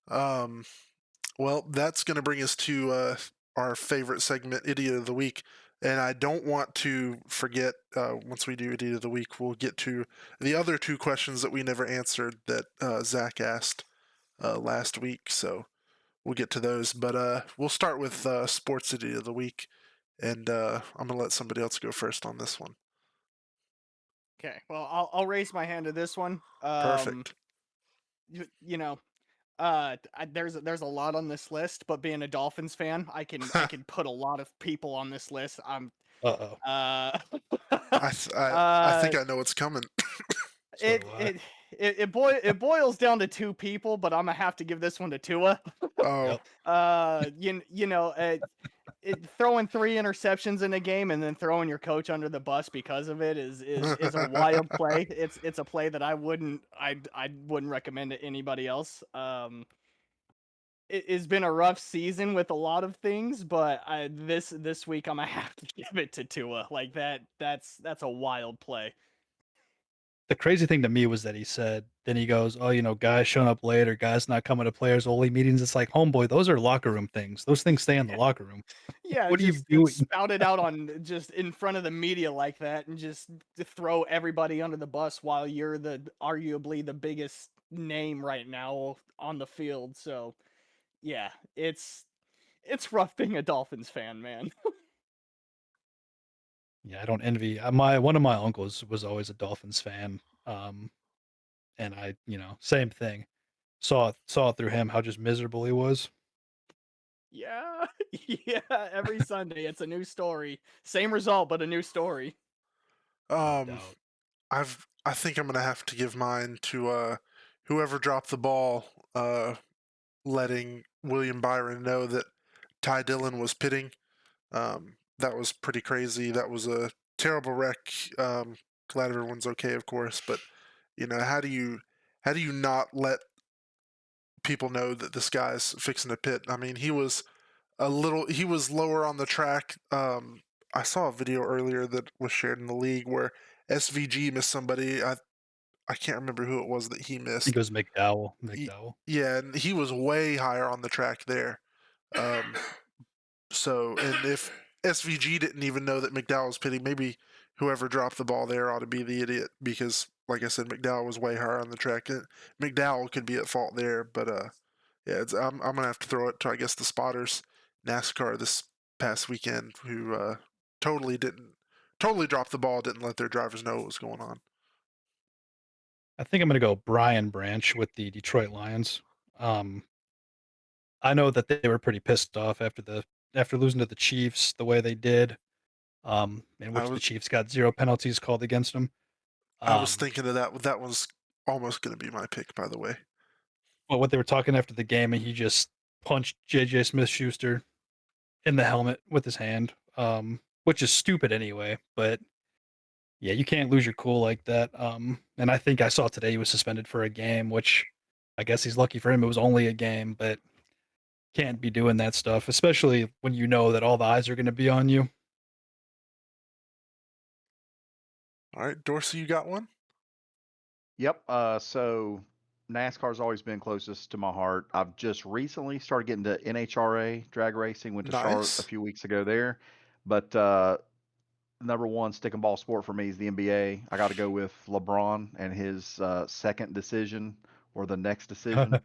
Well, that's going to bring us to our favorite segment, Idiot of the Week. And I don't want to forget, once we do Idiot of the Week, we'll get to the other 2 questions that we never answered that Zach asked last week. So we'll get to those. But we'll start with Sports Idiot of the Week. And I'm going to let somebody else go first on this one. Okay, well, I'll raise my hand to this one. Perfect. There's a lot on this list, but being a Dolphins fan, I can put a lot of people on this list. Uh-oh. I think I know what's coming. It boils down to 2 people, but I'm gonna have to give this one to Tua. Oh. Yep. throwing 3 interceptions in a game and then throwing your coach under the bus because of it is a wild play. It's a play that I wouldn't recommend to anybody else. It's been a rough season with a lot of things, but this week I'm gonna have to give it to Tua. Like that's a wild play. The crazy thing to me was that he said, then he goes, "Oh, guys showing up late or guys not coming to players only meetings." It's like, homeboy, those are locker room things. Those things stay in the Yeah. locker room. Yeah, What are you just doing? spout it out on just in front of the media like that, and just to throw everybody under the bus while you're arguably the biggest name right now on the field. So, yeah, it's rough being a Dolphins fan, man. Yeah, I don't envy. One of my uncles was always a Dolphins fan, and same thing. Saw it through him how just miserable he was. Yeah, yeah. Every Sunday, it's a new story. Same result, but a new story. No um, doubt. I think I'm gonna have to give mine to whoever dropped the ball, letting William Byron know that Ty Dillon was pitting. That was pretty crazy. That was a terrible wreck. Glad everyone's okay, of course, but how do you not let people know that this guy's fixing to pit? I mean, he was lower on the track. I saw a video earlier that was shared in the league where SVG missed somebody. I can't remember who it was that he I missed. think it was McDowell. Yeah, and he was way higher on the track there. So, and if SVG didn't even know that McDowell was pitting, maybe whoever dropped the ball there ought to be the idiot because, like I said, McDowell was way higher on the track. McDowell could be at fault there, but yeah, I'm gonna have to throw it to, I guess, the spotters, NASCAR this past weekend, who totally dropped the ball, didn't let their drivers know what was going on. I think I'm gonna go Brian Branch with the Detroit Lions. I know that they were pretty pissed off after losing to the Chiefs the way they did, in I which the was Chiefs got 0 penalties called against them. Um, thinking of that. That was almost gonna be my pick, by the way. but what they were talking after the game, and he just punched JJ Smith-Schuster in the helmet with his hand, which is stupid anyway. But yeah, you can't lose your cool like that. And I think I saw today he was suspended for a game, which I guess he's lucky for him. It was only a game, but can't be doing that stuff, especially when you know that all the eyes are going to be on you. All right, Dorsey, you got one? Yep. So NASCAR's always been closest to my heart. I've just recently started getting to NHRA drag racing. Went to Charlotte a Nice. few weeks ago there, but number one stick and ball sport for me is the NBA. I got to go with LeBron and his second decision or the next decision,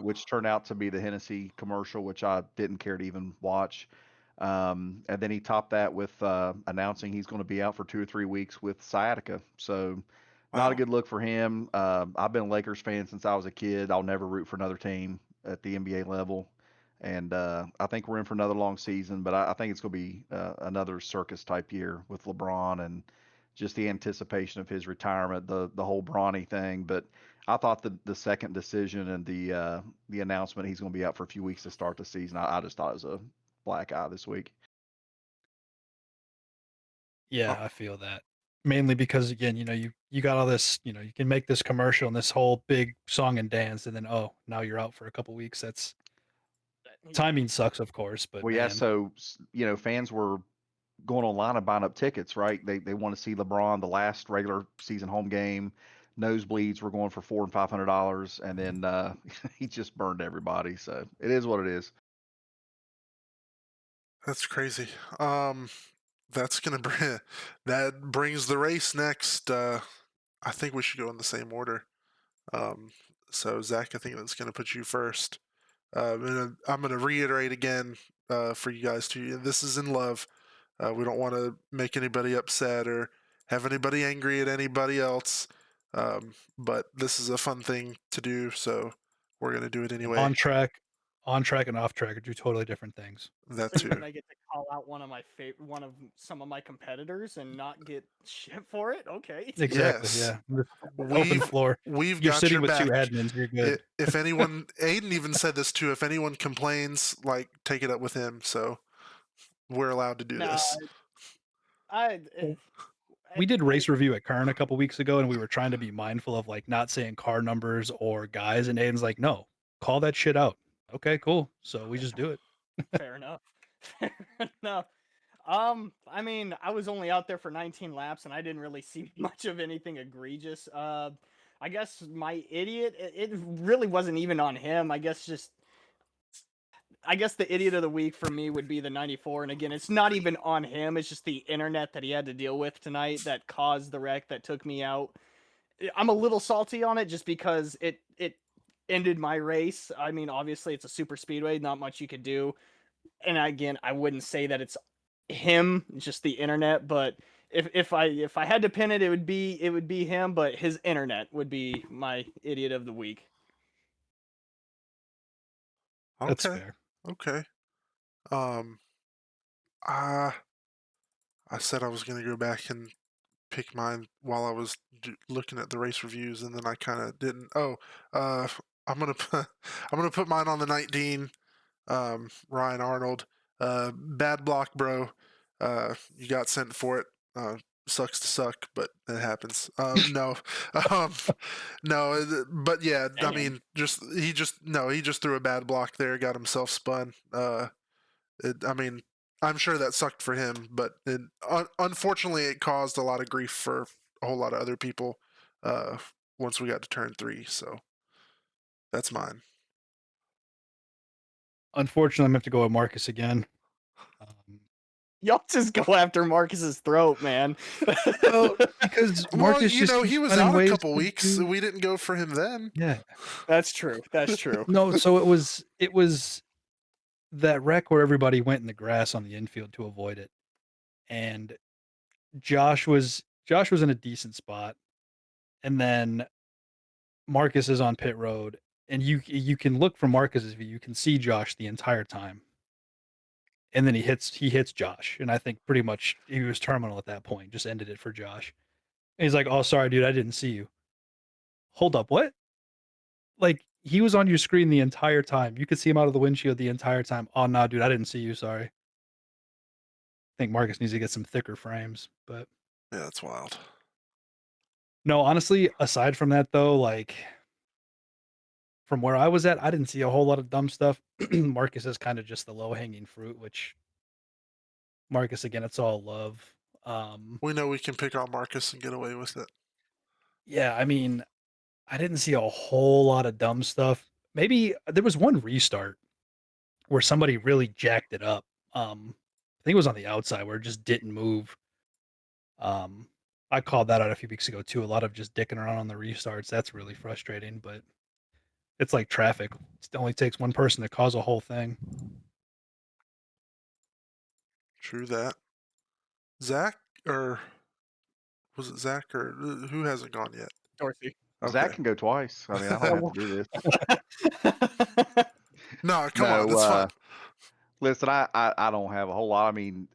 which turned out to be the Hennessy commercial, which I didn't care to even watch. And then he topped that with announcing he's going to be out for 2 or 3 weeks with sciatica. So, not a Wow. good look for him. I've been a Lakers fan since I was a kid. I'll never root for another team at the NBA level. And I think we're in for another long season, but I think it's going to be another circus type year with LeBron and just the anticipation of his retirement, the whole Bronny thing. But I thought the second decision and the announcement he's going to be out for a few weeks to start the season, I just thought it was a black eye this week. Yeah, Oh, I feel that. Mainly because again, you got all this, you can make this commercial and this whole big song and dance, and then now you're out for a couple weeks. That's Yeah. timing sucks, of course, but Well, yeah, man, so fans were going online and buying up tickets, right? They want to see LeBron the last regular season home game. Nosebleeds were going for $400 and $500, and then he just burned everybody. So it is what it is. that's crazy. That's gonna bring that brings the race next. I think we should go in the same order. Um, so Zach, I think that's gonna put you first. I'm gonna reiterate again for you guys too. This is in love. We don't want to make anybody upset or have anybody angry at anybody else. But this is a fun thing to do, so we're gonna do it and anyway. on track and off track are two totally different things. That Saying too. that I get to call out one of some of my competitors and not get shit for it. Okay. Exactly. Yes, Yeah. Just open we've floor. we've You're got sitting your with two back. admins. You're good. If anyone, Aiden even said this too. If anyone complains, like take it up with him. So we're allowed to do No, this. I We did race review at Kern a couple weeks ago, and we were trying to be mindful of like not saying car numbers or guys. And Aiden's like, "No, call that shit out." Okay, cool. So we just do it. Fair enough. Fair enough. I mean, I was only out there for 19 laps, and I didn't really see much of anything egregious. I guess my idiot, it really wasn't even on him. I guess the idiot of the week for me would be the 94. And again, it's not even on him. It's just the internet that he had to deal with tonight that caused the wreck that took me out. I'm a little salty on it just because it ended my race. I mean, obviously it's a super speedway, not much you could do. And again, I wouldn't say that it's him, it's just the internet, but if I had to pin it, it would be him, but his internet would be my idiot of the week. That's Okay. fair. Okay. I said I was going to go back and pick mine while I was looking at the race reviews, and then I kind of didn't. Oh, I'm gonna put mine on the 19. Ryan Arnold. Bad block, bro. You got sent for it. Sucks to suck, but it happens. No, no, but yeah, I mean, he just threw a bad block there, got himself spun. I mean, I'm sure that sucked for him, but unfortunately, it caused a lot of grief for a whole lot of other people. Once we got to turn 3, so that's mine. Unfortunately, I'm gonna have to go with Marcus again. Y'all just go after Marcus's throat, man. Well, because Marcus Well, just he keeps was finding out a ways couple to weeks. do- We didn't go for him then. Yeah. That's true. That's true. No, so it was that wreck where everybody went in the grass on the infield to avoid it. And Josh was in a decent spot. And then Marcus is on pit road, and you can look from Marcus's view, you can see Josh the entire time. And then he hits Josh, and I think pretty much he was terminal at that point, just ended it for Josh. And he's like, "Oh, sorry, dude, I didn't see you." Hold up, what? Like he was on your screen the entire time. You could see him out of the windshield the entire time. Oh no, dude, I didn't see you. Sorry. I think Marcus needs to get some thicker frames, but Yeah, that's wild. no, honestly, aside from that though, like from where I was at, I didn't see a whole lot of dumb stuff. Marcus is kind of just the low hanging fruit, which Marcus again, it's all love. We know we can pick on Marcus and get away with it. Yeah, I mean, I didn't see a whole lot of dumb stuff. Maybe there was one restart where somebody really jacked it up. I think it was on the outside where it just didn't move. I called that out a few weeks ago too. A lot of just dicking around on the restarts. That's really frustrating, but it's like traffic. It only takes one person to cause a whole thing. True that. Zach, or was it Zach, or who hasn't gone yet? Dorsey. Okay. Zach can go twice. I mean, I don't have to do this. No, come on, that's fine. Listen, I don't have a whole lot. I mean,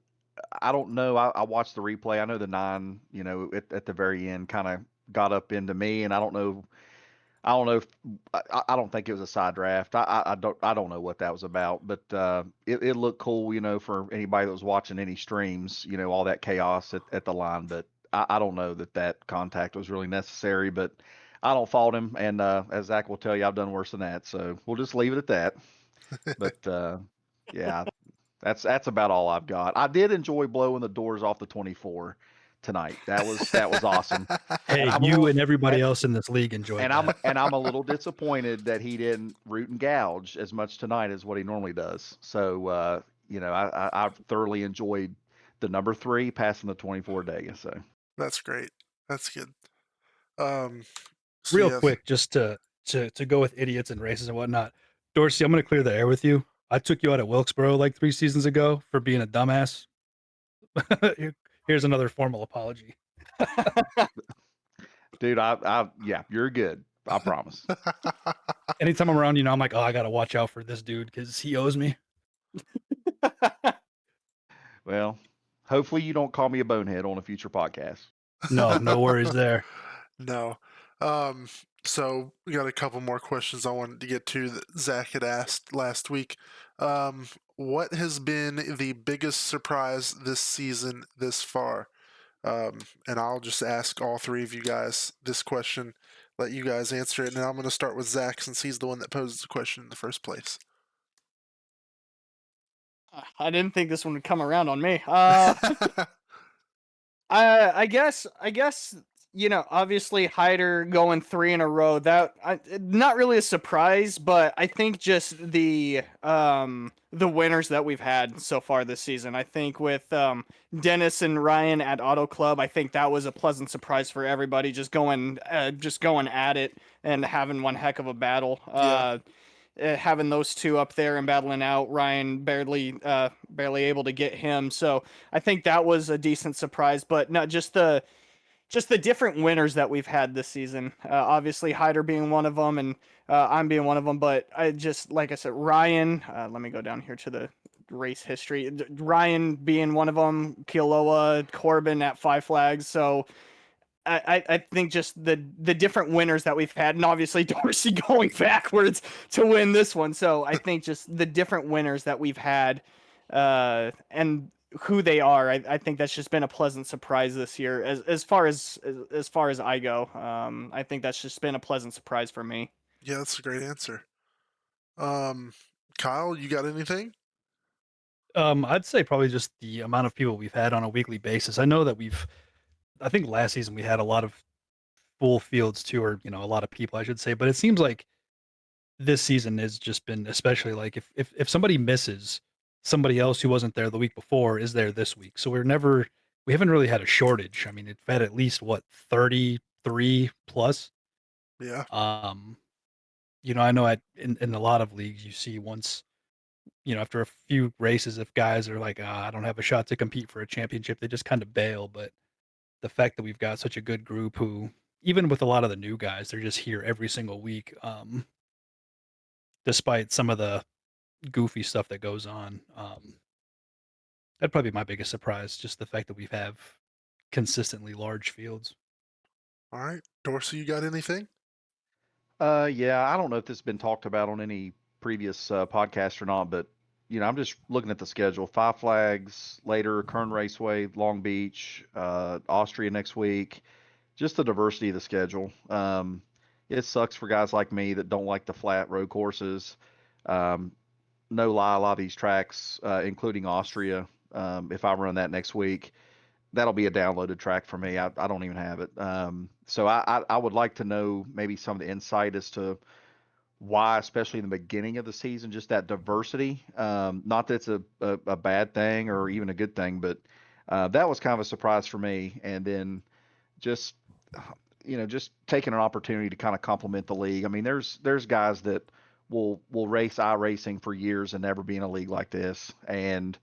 I don't know. I watched the replay. I know the 9, at the very end kind of got up into me, and I don't know. If I don't think it was a side draft. I don't know what that was about, but it looked cool, for anybody that was watching any streams, all that chaos at the line. But I don't know that contact was really necessary. But I don't fault him, and as Zach will tell you, I've done worse than that. So we'll just leave it at that. But yeah, that's about all I've got. I did enjoy blowing the doors off the 24 tonight. That was awesome. Hey, and everybody else in this league enjoyed that. I'm a little disappointed that he didn't root and gouge as much tonight as what he normally does. So I thoroughly enjoyed the number 3 passing the 24 Dega. So that's great. That's good. Real quick, just to go with idiots and races and whatnot. Dorsey, I'm going to clear the air with you. I took you out at Wilkesboro like 3 seasons ago for being a dumbass. Here's another formal apology. Dude, yeah, you're good. I promise. Anytime I'm around, I'm like, oh, I got to watch out for this dude because he owes me. Well, hopefully you don't call me a bonehead on a future podcast. No worries there. No. So we got a couple more questions I wanted to get to that Zach had asked last week. what has been the biggest surprise this season this far? And I'll just ask all three of you guys this question, let you guys answer it, and I'm going to start with Zach since he's the one that poses the question in the first place. I didn't think this one would come around on me. I guess obviously Hyder going 3 in a row, not really a surprise, but I think just the winners that we've had so far this season. I think with Dennis and Ryan at Auto Club, I think that was a pleasant surprise for everybody, just going at it and having one heck of a battle. Yeah. Having those two up there and battling out, Ryan barely able to get him. So I think that was a decent surprise, but not just the different winners that we've had this season. Obviously, Hyder being one of them, and I'm being one of them. But I just, like I said, Ryan. Let me go down here to the race history. Ryan being one of them. Kiloa, Corbin at Five Flags. So I think just the different winners that we've had, and obviously Dorsey going backwards to win this one. So I think just the different winners that we've had, and who they are, I think that's just been a pleasant surprise this year. As far as I go, I think that's just been a pleasant surprise for me. Yeah, that's a great answer. Kyle, you got anything? I'd say probably just the amount of people we've had on a weekly basis. I know that I think last season we had a lot of full fields too, or a lot of people, I should say. But it seems like this season has just been, especially like if somebody misses, somebody else who wasn't there the week before is there this week. So we haven't really had a shortage. I mean, it's had at least 33 plus. Yeah. I know in a lot of leagues you see once, after a few races, if guys are like, I don't have a shot to compete for a championship, they just kind of bail. But the fact that we've got such a good group who, even with a lot of the new guys, they're just here every single week. Despite some of the goofy stuff that goes on. That'd probably be my biggest surprise, just the fact that we have consistently large fields. All right. Dorsey, you got anything? Yeah, I don't know if this has been talked about on any previous podcast or not, but I'm just looking at the schedule. Five Flags later, Kern Raceway, Long Beach, Austria next week. Just the diversity of the schedule. It sucks for guys like me that don't like the flat road courses. Um, no lie, a lot of these tracks, including Austria, if I run that next week, that'll be a downloaded track for me. I don't even have it. So I would like to know maybe some of the insight as to why, especially in the beginning of the season, just that diversity. Not that it's a bad thing or even a good thing, but that was kind of a surprise for me. And then just just taking an opportunity to kind of complement the league. I mean, there's guys that will race iRacing for years and never be in a league like this, and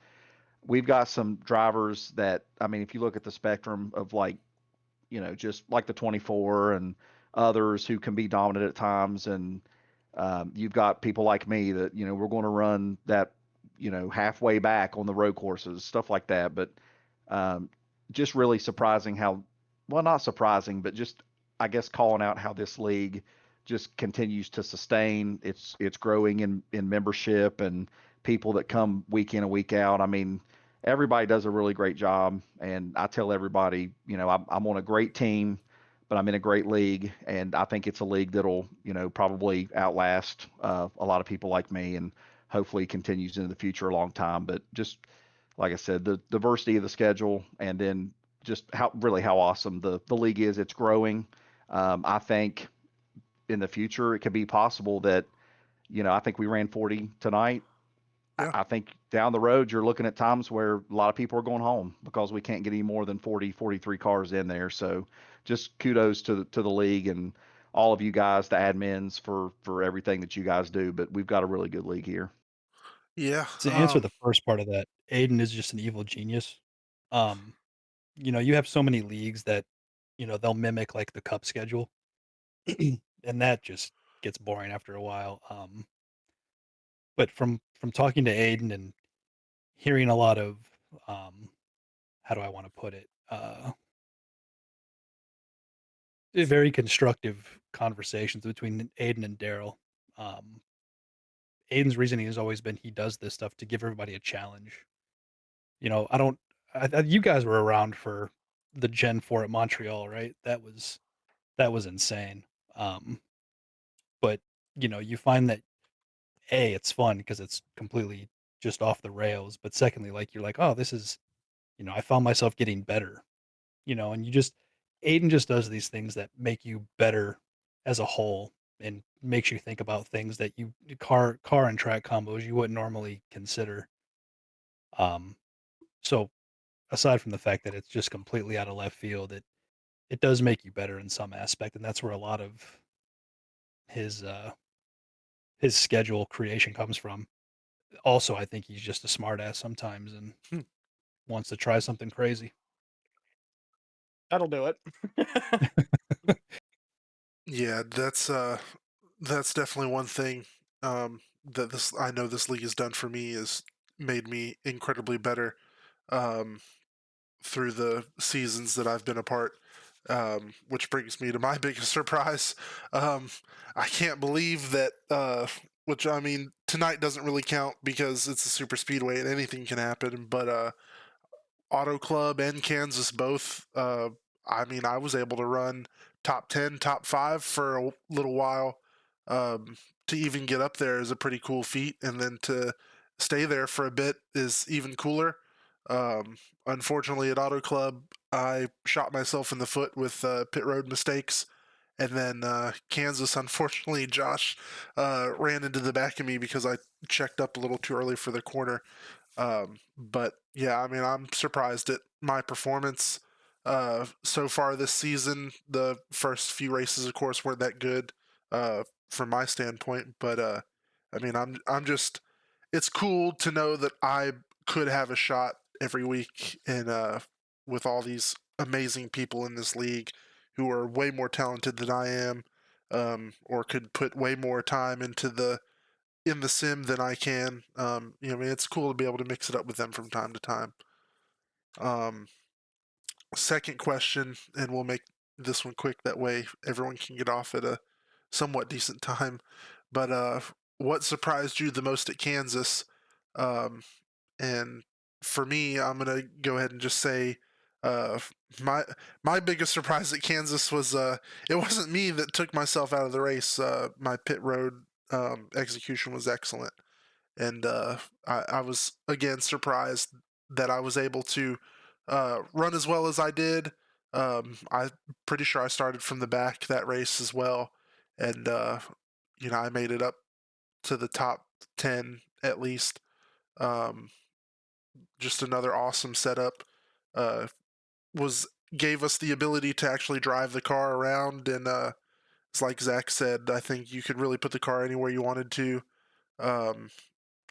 we've got some drivers that, I mean, if you look at the spectrum of like, just like the 24 and others who can be dominant at times. And you've got people like me that, we're going to run that, halfway back on the road courses, stuff like that. But um, just really surprising how, well, not surprising, but just, I guess, calling out how this league just continues to sustain. It's growing in membership and people that come week in and week out. I mean, everybody does a really great job. And I tell everybody, I'm on a great team, but I'm in a great league. And I think it's a league that'll, probably outlast a lot of people like me and hopefully continues into the future a long time. But just like I said, the diversity of the schedule and then just how awesome the league is. It's growing. I think in the future, it could be possible that, I think we ran 40 tonight. Yeah. I think down the road, you're looking at times where a lot of people are going home because we can't get any more than 40, 43 cars in there. So just kudos to the league and all of you guys, the admins, for everything that you guys do. But we've got a really good league here. Yeah. To answer the first part of that, Aiden is just an evil genius. Um, you have so many leagues that, they'll mimic like the cup schedule, and that just gets boring after a while. But from talking to Aiden and hearing a lot of, how do I want to put it? Very constructive conversations between Aiden and Daryl. Um, Aiden's reasoning has always been he does this stuff to give everybody a challenge. You guys were around for the Gen 4 at Montreal, right? That was insane. Um, but you find that it's fun because it's completely just off the rails. But secondly, like you're like, oh, this is, I found myself getting better, and Aiden just does these things that make you better as a whole and makes you think about things that car and track combos you wouldn't normally consider. Um, so aside from the fact that it's just completely out of left field, it does make you better in some aspect, and that's where a lot of his uh his schedule creation comes from. Also, I think he's just a smartass sometimes and Hmm. wants to try something crazy. That'll do it. Yeah, that's definitely one thing that this I know this league has done for me is made me incredibly better um, through the seasons that I've been a part. Which brings me to my biggest surprise. Um, I can't believe that. Which I mean, tonight doesn't really count because it's a super speedway and anything can happen. But Auto Club and Kansas both. I mean, I was able to run top 10, top 5 for a little while. To even get up there is a pretty cool feat, and then to stay there for a bit is even cooler. Unfortunately, at Auto Club, I shot myself in the foot with pit road mistakes. And then Kansas, unfortunately, Josh ran into the back of me because I checked up a little too early for the corner. But yeah, I mean, I'm surprised at my performance so far this season. The first few races, of course, weren't that good from my standpoint, but I mean, I'm just. It's cool to know that I could have a shot every week, and with all these amazing people in this league who are way more talented than I am, or could put way more time into the sim than I can. I mean, it's cool to be able to mix it up with them from time to time. Um, Second question, and we'll make this one quick. That way, everyone can get off at a somewhat decent time. But what surprised you the most at Kansas? Um, and for me, I'm gonna go ahead and just say uh, my my biggest surprise at Kansas was it wasn't me that took myself out of the race. My pit road execution was excellent, and I was again surprised that I was able to run as well as I did. I'm pretty sure I started from the back that race as well, and I made it up to the top 10 at least. Um, just another awesome setup. Uh, was Gave us the ability to actually drive the car around, and it's like Zach said. I think you could really put the car anywhere you wanted to. Um,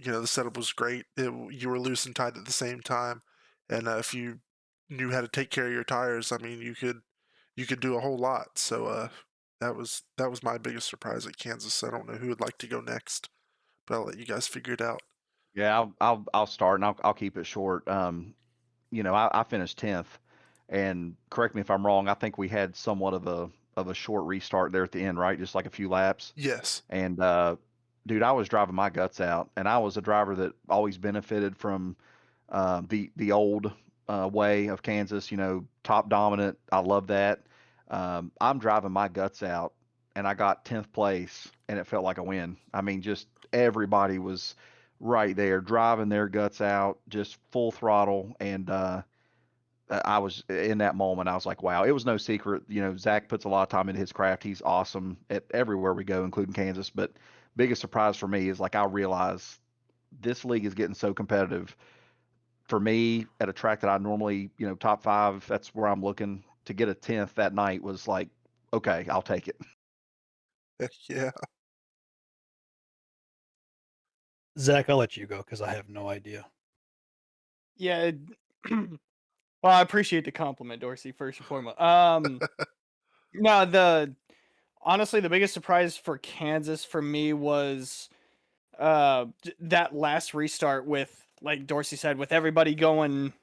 the setup was great. You were loose and tight at the same time, and if you knew how to take care of your tires, I mean, you could do a whole lot. So that was my biggest surprise at Kansas. I don't know who would like to go next, but I'll let you guys figure it out. Yeah, I'll start and I'll keep it short. I finished 10th, and correct me if I'm wrong. I think we had somewhat of a short restart there at the end, right? Just like a few laps. Yes. And dude, I was driving my guts out, and I was a driver that always benefited from the old way of Kansas. Top dominant. I love that. I'm driving my guts out, and I got 10th place, and it felt like a win. I mean, just everybody was right there, driving their guts out, just full throttle, and I was in that moment. I was like, wow, it was no secret. Zach puts a lot of time into his craft. He's awesome at everywhere we go, including Kansas. But biggest surprise for me is like I realize this league is getting so competitive. For me, at a track that I normally, top 5, that's where I'm looking to get a 10th that night was like, okay, I'll take it. Yeah. Zach, I'll let you go because I have no idea. Yeah. Well, I appreciate the compliment, Dorsey, first and foremost. No, honestly, the biggest surprise for Kansas for me was that last restart with, like Dorsey said, with everybody going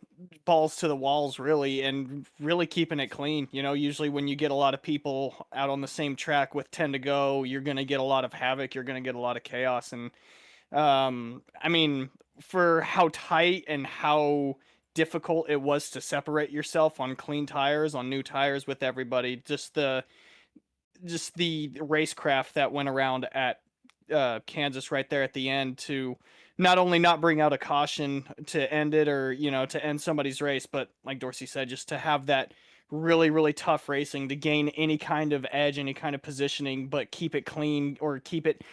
balls to the walls really and really keeping it clean. Usually when you get a lot of people out on the same track with 10 to go, you're going to get a lot of havoc, you're going to get a lot of chaos, and I mean, for how tight and how difficult it was to separate yourself on clean tires, on new tires with everybody, just the racecraft that went around at Kansas right there at the end to not only not bring out a caution to end it or to end somebody's race, but like Dorsey said, just to have that really really tough racing to gain any kind of edge, any kind of positioning, but keep it clean or keep it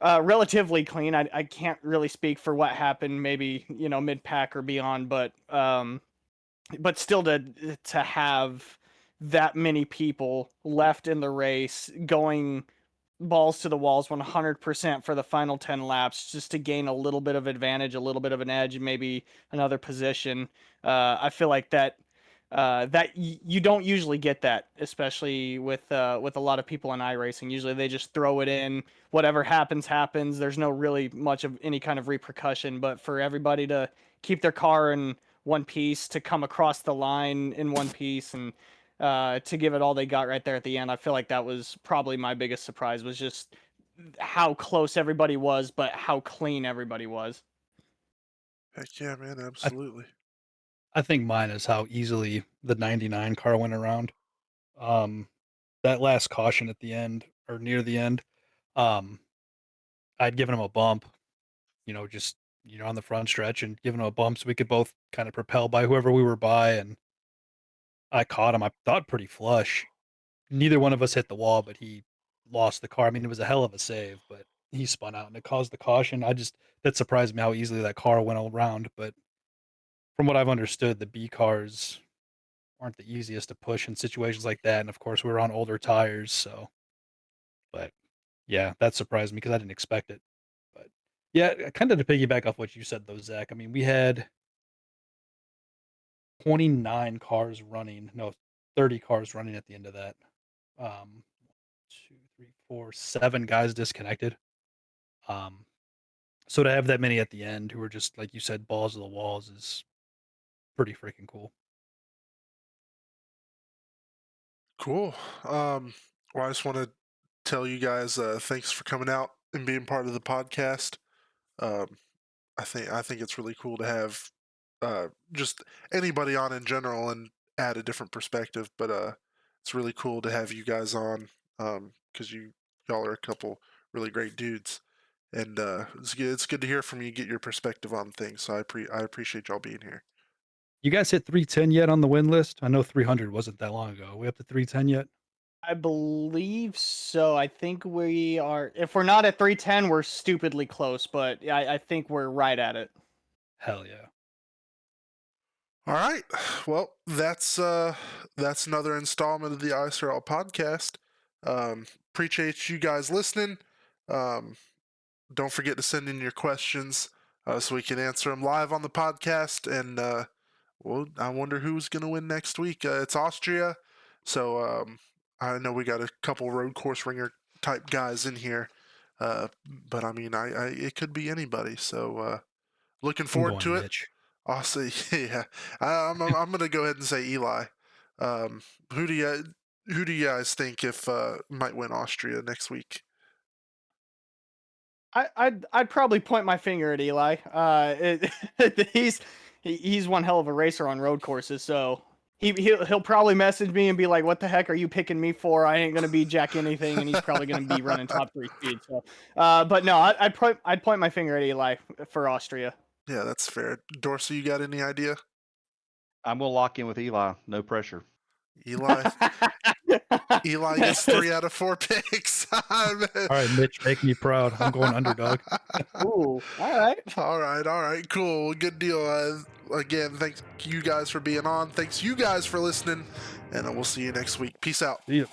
relatively clean. I can't really speak for what happened, maybe mid pack or beyond, but still to have that many people left in the race going balls to the walls 100% for the final 10 laps just to gain a little bit of advantage, a little bit of an edge, maybe another position. I feel like you don't usually get that, especially with a lot of people in iRacing. Usually they just throw it in, whatever happens happens. There's no really much of any kind of repercussion, but for everybody to keep their car in one piece, to come across the line in one piece, and to give it all they got right there at the end, I feel like that was probably my biggest surprise, was just how close everybody was, but how clean everybody was. Heck yeah, man, absolutely. I think mine is how easily the 99 car went around. That last caution at the end or near the end, um, I'd given him a bump, just on the front stretch and given him a bump so we could both kind of propel by whoever we were by, and I caught him. I thought pretty flush. Neither one of us hit the wall, but he lost the car. I mean, it was a hell of a save, but he spun out and it caused the caution. That surprised me how easily that car went all around. But from what I've understood, the B cars aren't the easiest to push in situations like that. And of course, we were on older tires, so. But yeah, that surprised me because I didn't expect it. But yeah, kind of to piggyback off what you said though, Zach. I mean, we had 29 cars running, no, 30 cars running at the end of that. 7 guys disconnected. So to have that many at the end who were just like you said, balls to the walls is pretty freaking cool. Cool. Well, I just want to tell you guys thanks for coming out and being part of the podcast. I think it's really cool to have just anybody on in general and add a different perspective. But it's really cool to have you guys on because y'all are a couple really great dudes, and it's good to hear from you, get your perspective on things. So I appreciate y'all being here. You guys hit 310 yet on the win list? I know 300 wasn't that long ago. Are we up to 310 yet? I believe so. I think we are. If we're not at 310, we're stupidly close, but I think we're right at it. Hell yeah. All right. Well, that's another installment of the ISRL podcast. Appreciate you guys listening. Don't forget to send in your questions so we can answer them live on the podcast. And well, I wonder who's going to win next week. It's Austria, so I know we got a couple road course ringer type guys in here, but I mean, it could be anybody. So looking forward to it. Mitch. I'll say, yeah. I'm gonna go ahead and say Eli. Who do you guys think if might win Austria next week? I'd probably point my finger at Eli. He's one hell of a racer on road courses, so he'll probably message me and be like, "What the heck are you picking me for? I ain't gonna be jack anything," and he's probably gonna be running top 3 speed. So, but no, I'd point my finger at Eli for Austria. Yeah, that's fair. Dorsey, you got any idea? I'm gonna lock in with Eli. No pressure. Eli gets 3 out of 4 picks. All right, Mitch, make me proud. I'm going underdog. Ooh, all right. All right, cool. Good deal. Again, thanks you guys for being on. Thanks you guys for listening, and we'll see you next week. Peace out. See ya.